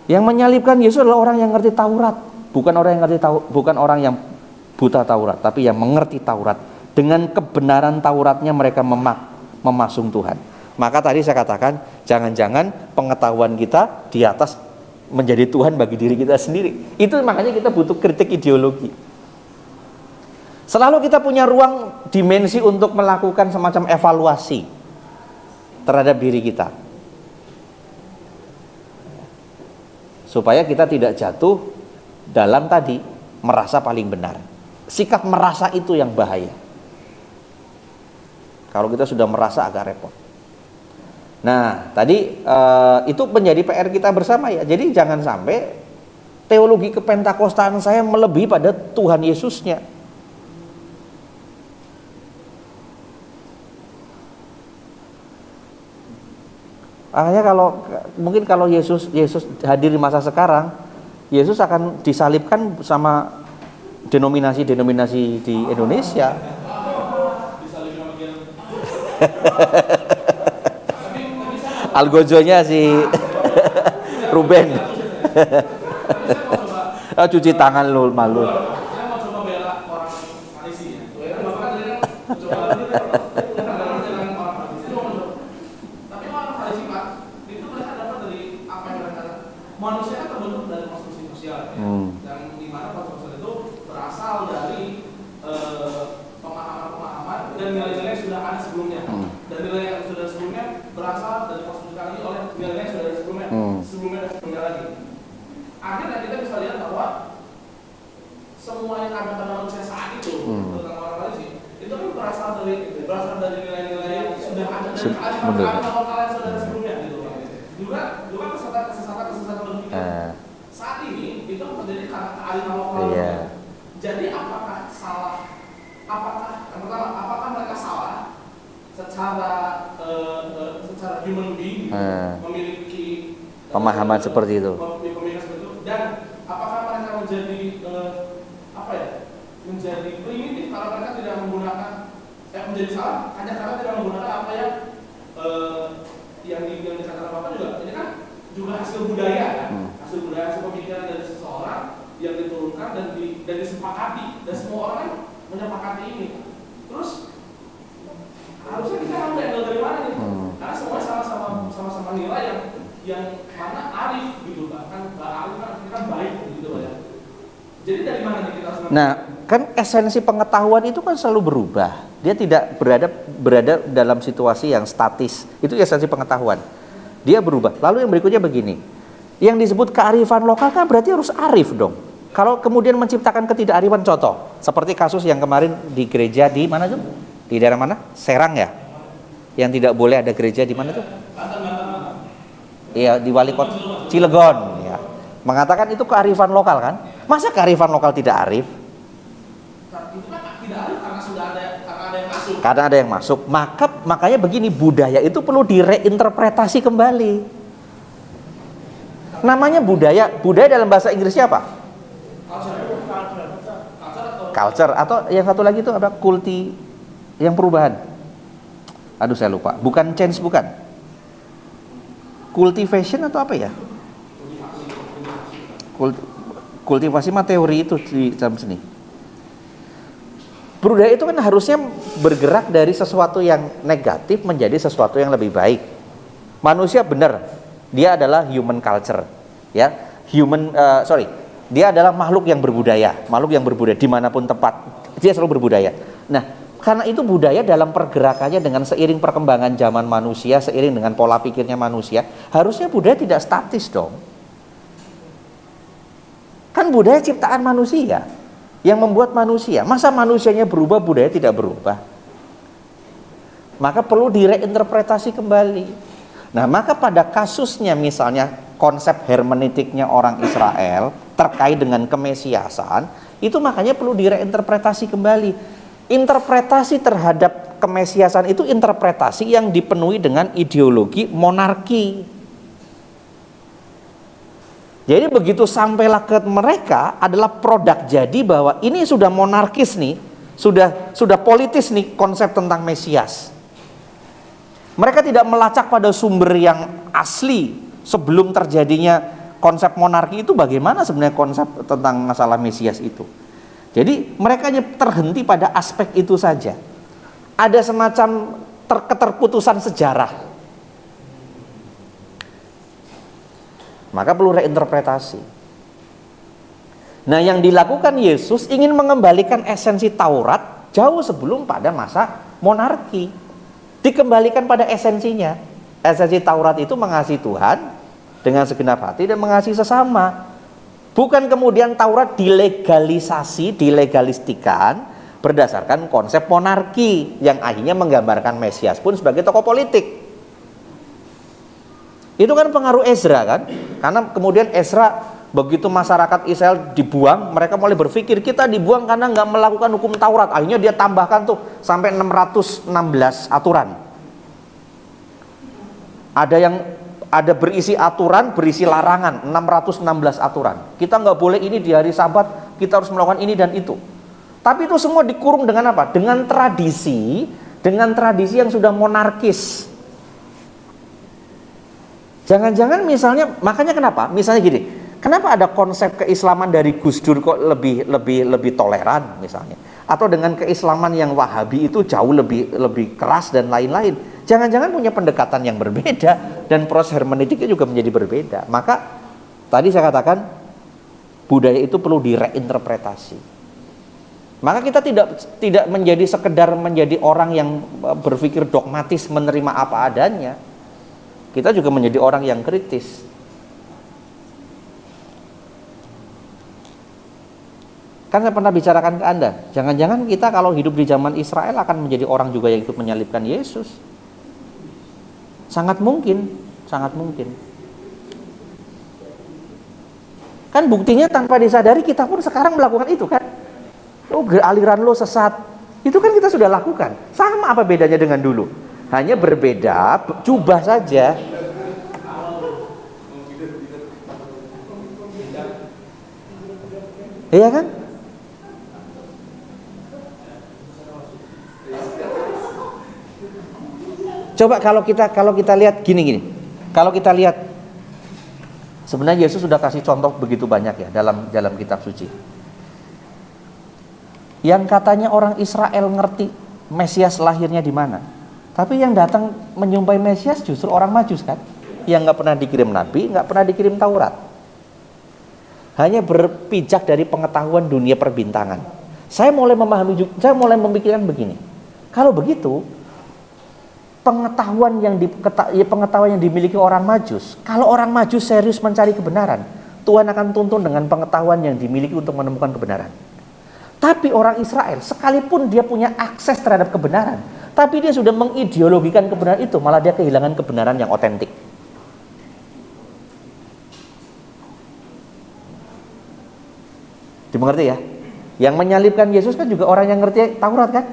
Yang menyalibkan Yesus adalah orang yang ngerti Taurat, bukan orang yang buta Taurat, tapi yang mengerti Taurat. Dengan kebenaran Tauratnya mereka memasung Tuhan. Maka tadi saya katakan, jangan-jangan pengetahuan kita di atas menjadi Tuhan bagi diri kita sendiri. Itu makanya kita butuh kritik ideologi. Selalu kita punya ruang dimensi untuk melakukan semacam evaluasi terhadap diri kita. Supaya kita tidak jatuh dalam tadi merasa paling benar. Sikap merasa itu yang bahaya. Kalau kita sudah merasa agak repot. Nah, tadi itu menjadi PR kita bersama ya. Jadi jangan sampai teologi kepentakostaan saya melebihi pada Tuhan Yesusnya. Makanya kalau Yesus hadir di masa sekarang, Yesus akan disalibkan sama denominasi-denominasi di Indonesia. Algojonya si Ruben. Cuci tangan lu malu.
Manusia kan terbentuk dari konstruksi
sosial, ya. Yang dimana konstruk sosial itu berasal dari pemahaman-pemahaman dan nilai-nilai yang sudah ada sebelumnya. Dan nilai yang sudah sebelumnya berasal dari konstruksikan lagi oleh nilai yang sudah ada sebelumnya, sebelumnya lagi. Akhirnya kita bisa lihat bahwa semua yang ada pada manusia saat itu, tentang orang lain sih, itu kan berasal dari nilai-nilai yang sudah ada dan kearifan lokal yang sudah ada sebelumnya gitu. Juga kesesatan berpikir. Saat ini itu terjadi karena kearifan lokal. Jadi apakah mereka salah secara human being memiliki
pemahaman seperti itu.
Dan apakah mereka menjadi primitif kalau mereka tidak menggunakan menjadi salah hanya karena tidak menggunakan apa yang dikatakan Bapak juga. Ini kan juga hasil budaya kan, hasil pemikiran dari seseorang yang diturunkan dan disepakati, dan semua orang kan menyepakati ini. Terus harusnya kita ambil dari mana nih? Karena semua sama-sama nilai yang mana arif gitu, bahkan arif kan baik gitu ya. Jadi dari mana nih kita harus?
Nah, kan esensi pengetahuan itu kan selalu berubah. Dia tidak berada dalam situasi yang statis. Itu esensi pengetahuan. Dia berubah. Lalu yang berikutnya begini. Yang disebut kearifan lokal kan berarti harus arif dong. Kalau kemudian menciptakan ketidakarifan, contoh seperti kasus yang kemarin di gereja di mana tuh? Di daerah mana? Serang ya? Yang tidak boleh ada gereja di mana tuh? Iya, di wali kota Cilegon ya. Mengatakan itu kearifan lokal kan? Masa kearifan lokal tidak arif?
Itu kan tidak arif karena sudah ada yang masuk.
Karena ada yang masuk. Makanya begini, budaya itu perlu direinterpretasi kembali. Namanya budaya. Budaya dalam bahasa Inggrisnya apa? Culture atau yang satu lagi itu apa? Kulti yang perubahan. Aduh saya lupa. Bukan change, bukan. Cultivation atau apa ya? Kultivasi mah teori itu di dalam seni. Budaya itu kan harusnya bergerak dari sesuatu yang negatif menjadi sesuatu yang lebih baik. Manusia benar, dia adalah human culture, ya. Dia adalah makhluk yang berbudaya, dimanapun tempat, dia selalu berbudaya. Nah, karena itu budaya dalam pergerakannya dengan seiring perkembangan zaman manusia, seiring dengan pola pikirnya manusia, harusnya budaya tidak statis dong. Kan budaya ciptaan manusia yang membuat manusia. Masa manusianya berubah, budaya tidak berubah? Maka perlu direinterpretasi kembali. Nah, maka pada kasusnya misalnya konsep hermeneutiknya orang Israel terkait dengan kemesiasan, itu makanya perlu direinterpretasi kembali. Interpretasi terhadap kemesiasan itu interpretasi yang dipenuhi dengan ideologi monarki. Jadi begitu sampailah ke mereka adalah produk jadi bahwa ini sudah monarkis nih, sudah politis nih konsep tentang Mesias. Mereka tidak melacak pada sumber yang asli sebelum terjadinya konsep monarki itu, bagaimana sebenarnya konsep tentang masalah Mesias itu. Jadi mereka hanya terhenti pada aspek itu saja. Ada semacam keterputusan sejarah. Maka perlu reinterpretasi. Nah, yang dilakukan Yesus ingin mengembalikan esensi Taurat jauh sebelum pada masa monarki. Dikembalikan pada esensinya. Esensi Taurat itu mengasihi Tuhan dengan segenap hati dan mengasihi sesama. Bukan kemudian Taurat dilegalistikan berdasarkan konsep monarki yang akhirnya menggambarkan Mesias pun sebagai tokoh politik. Itu kan pengaruh Ezra kan, karena kemudian Ezra begitu masyarakat Israel dibuang, mereka mulai berpikir kita dibuang karena nggak melakukan hukum Taurat. Akhirnya dia tambahkan tuh sampai 616 aturan. Ada berisi aturan, berisi larangan, 616 aturan. Kita nggak boleh ini di hari Sabat, kita harus melakukan ini dan itu. Tapi itu semua dikurung dengan apa? Dengan tradisi yang sudah monarkis. Jangan-jangan misalnya, makanya kenapa? Misalnya gini, kenapa ada konsep keislaman dari Gus Dur kok lebih toleran misalnya? Atau dengan keislaman yang Wahabi itu jauh lebih keras dan lain-lain. Jangan-jangan punya pendekatan yang berbeda dan proses hermeneutiknya juga menjadi berbeda. Maka tadi saya katakan Budaya itu perlu direinterpretasi. Maka kita tidak menjadi sekedar menjadi orang yang berpikir dogmatis menerima apa adanya. Kita juga menjadi orang yang kritis. Kan saya pernah bicarakan ke Anda, jangan-jangan kita kalau hidup di zaman Israel akan menjadi orang juga yang ikut menyalibkan Yesus. Sangat mungkin, sangat mungkin. Kan buktinya tanpa disadari kita pun sekarang melakukan itu kan. Oh, aliran lo sesat. Itu kan kita sudah lakukan. Sama apa bedanya dengan dulu? Hanya berbeda jubah saja. Iya kan? Coba kalau kita lihat gini. Kalau kita lihat sebenarnya Yesus sudah kasih contoh begitu banyak ya dalam kitab suci. Yang katanya orang Israel ngerti Mesias lahirnya di mana. Tapi yang datang menyumpai Mesias justru orang Majus kan, yang nggak pernah dikirim nabi, nggak pernah dikirim Taurat. Hanya berpijak dari pengetahuan dunia perbintangan. Saya mulai memikirkan begini. Kalau begitu, pengetahuan yang dimiliki orang Majus, kalau orang Majus serius mencari kebenaran, Tuhan akan tuntun dengan pengetahuan yang dimiliki untuk menemukan kebenaran. Tapi orang Israel, sekalipun dia punya akses terhadap kebenaran, tapi dia sudah mengideologikan kebenaran itu, malah dia kehilangan kebenaran yang otentik. Dimengerti ya? Yang menyalibkan Yesus kan juga orang yang ngerti Taurat kan?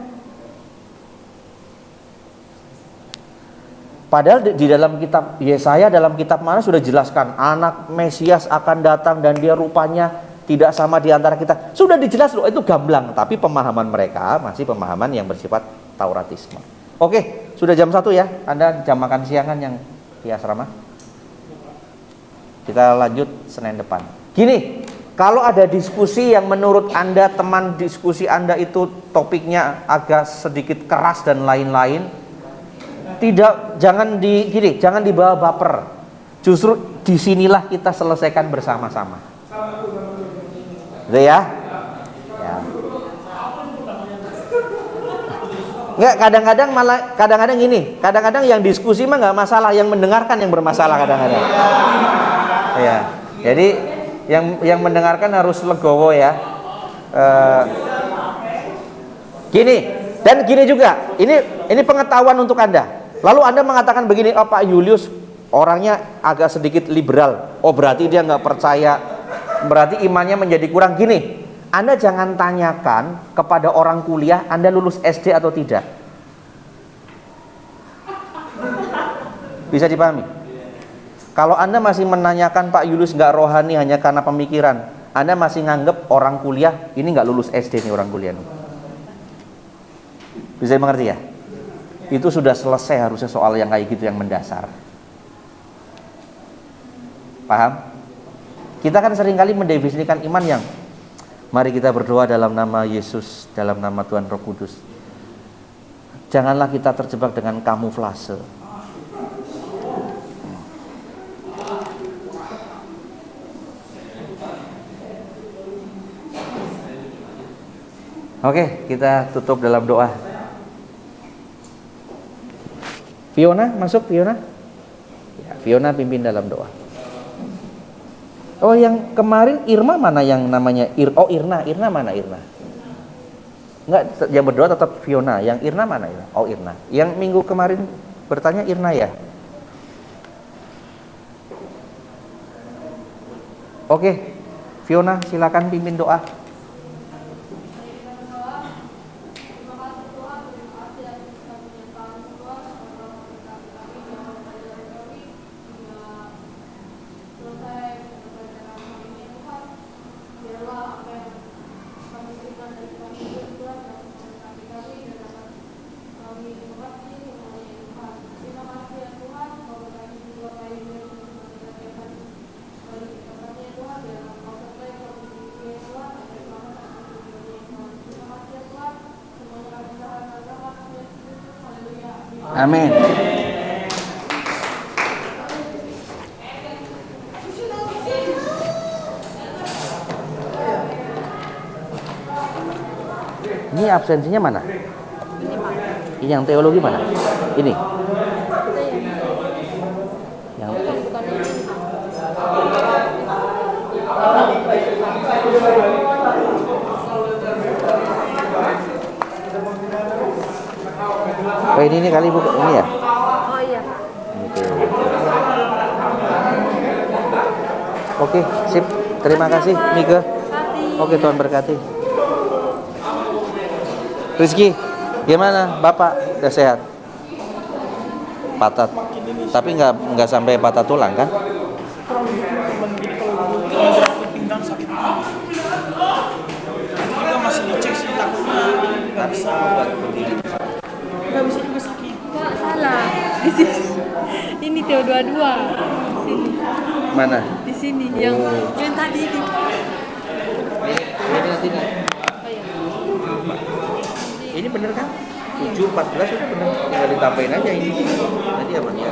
Padahal di dalam kitab Yesaya, dalam kitab mana sudah jelaskan anak Mesias akan datang dan dia rupanya tidak sama di antara kita. Sudah dijelas loh, itu gamblang. Tapi pemahaman mereka masih pemahaman yang bersifat Tauratisme. Oke, sudah jam 1 ya. Anda jam makan siangan yang di asrama. Kita lanjut Senin depan. Gini, kalau ada diskusi yang menurut Anda, teman diskusi Anda itu topiknya agak sedikit keras dan lain-lain, jangan dibawa baper. Justru disinilah kita selesaikan bersama-sama. Gitu ya? Ya. Enggak, kadang-kadang gini, kadang-kadang yang diskusi mah nggak masalah, yang mendengarkan yang bermasalah kadang-kadang. Ya. Jadi yang mendengarkan harus legowo ya. Gini, dan gini juga. Ini pengetahuan untuk Anda. Lalu Anda mengatakan begini, oh Pak Julius orangnya agak sedikit liberal. Oh berarti dia nggak percaya, berarti imannya menjadi kurang. Gini, Anda jangan tanyakan kepada orang kuliah Anda lulus SD atau tidak. Bisa dipahami? Kalau Anda masih menanyakan Pak Julius nggak rohani hanya karena pemikiran, Anda masih nganggep orang kuliah ini nggak lulus SD nih orang kuliah nih. Bisa dimengerti ya? Itu sudah selesai harusnya soal yang kayak gitu yang mendasar. Paham? Kita kan seringkali mendefinisikan iman yang mari kita berdoa dalam nama Yesus, dalam nama Tuhan Roh Kudus. Janganlah kita terjebak dengan kamuflase. Oke, kita tutup dalam doa. Fiona, masuk Fiona. Ya, Fiona pimpin dalam doa. Oh, yang kemarin Irma mana yang namanya Irna? Irna mana Irna? Enggak, yang berdoa tetap Fiona. Yang Irna mana ya? Oh, Irna. Yang minggu kemarin bertanya Irna ya? Oke, Fiona silakan pimpin doa. Amin. Ini absensinya mana?
Ini Pak.
Ini yang teologi mana? Ini. Yang
Bukan ini.
oh, ini kali Bu, ini ya?
Oh iya Pak.
Oke, sip. Terima kasih, Mika. Oke, Tuhan berkati. Rizky, gimana? Bapak udah sehat? Patah, tapi nggak sampai patah tulang kan?
Pinggang sakit banget. Kita masih dicek sih, takutnya nggak bisa berdiri. Nggak bisa juga sakit.
Pak, salah. Di sini. Ini Teo 22. Di sini.
Mana?
Di sini yang tadi ini.
Ini nanti nih.
Oh iya.
Ini bener kan? 7.14 udah bener. Tinggal ditambahin aja ini. Tadi apa ya?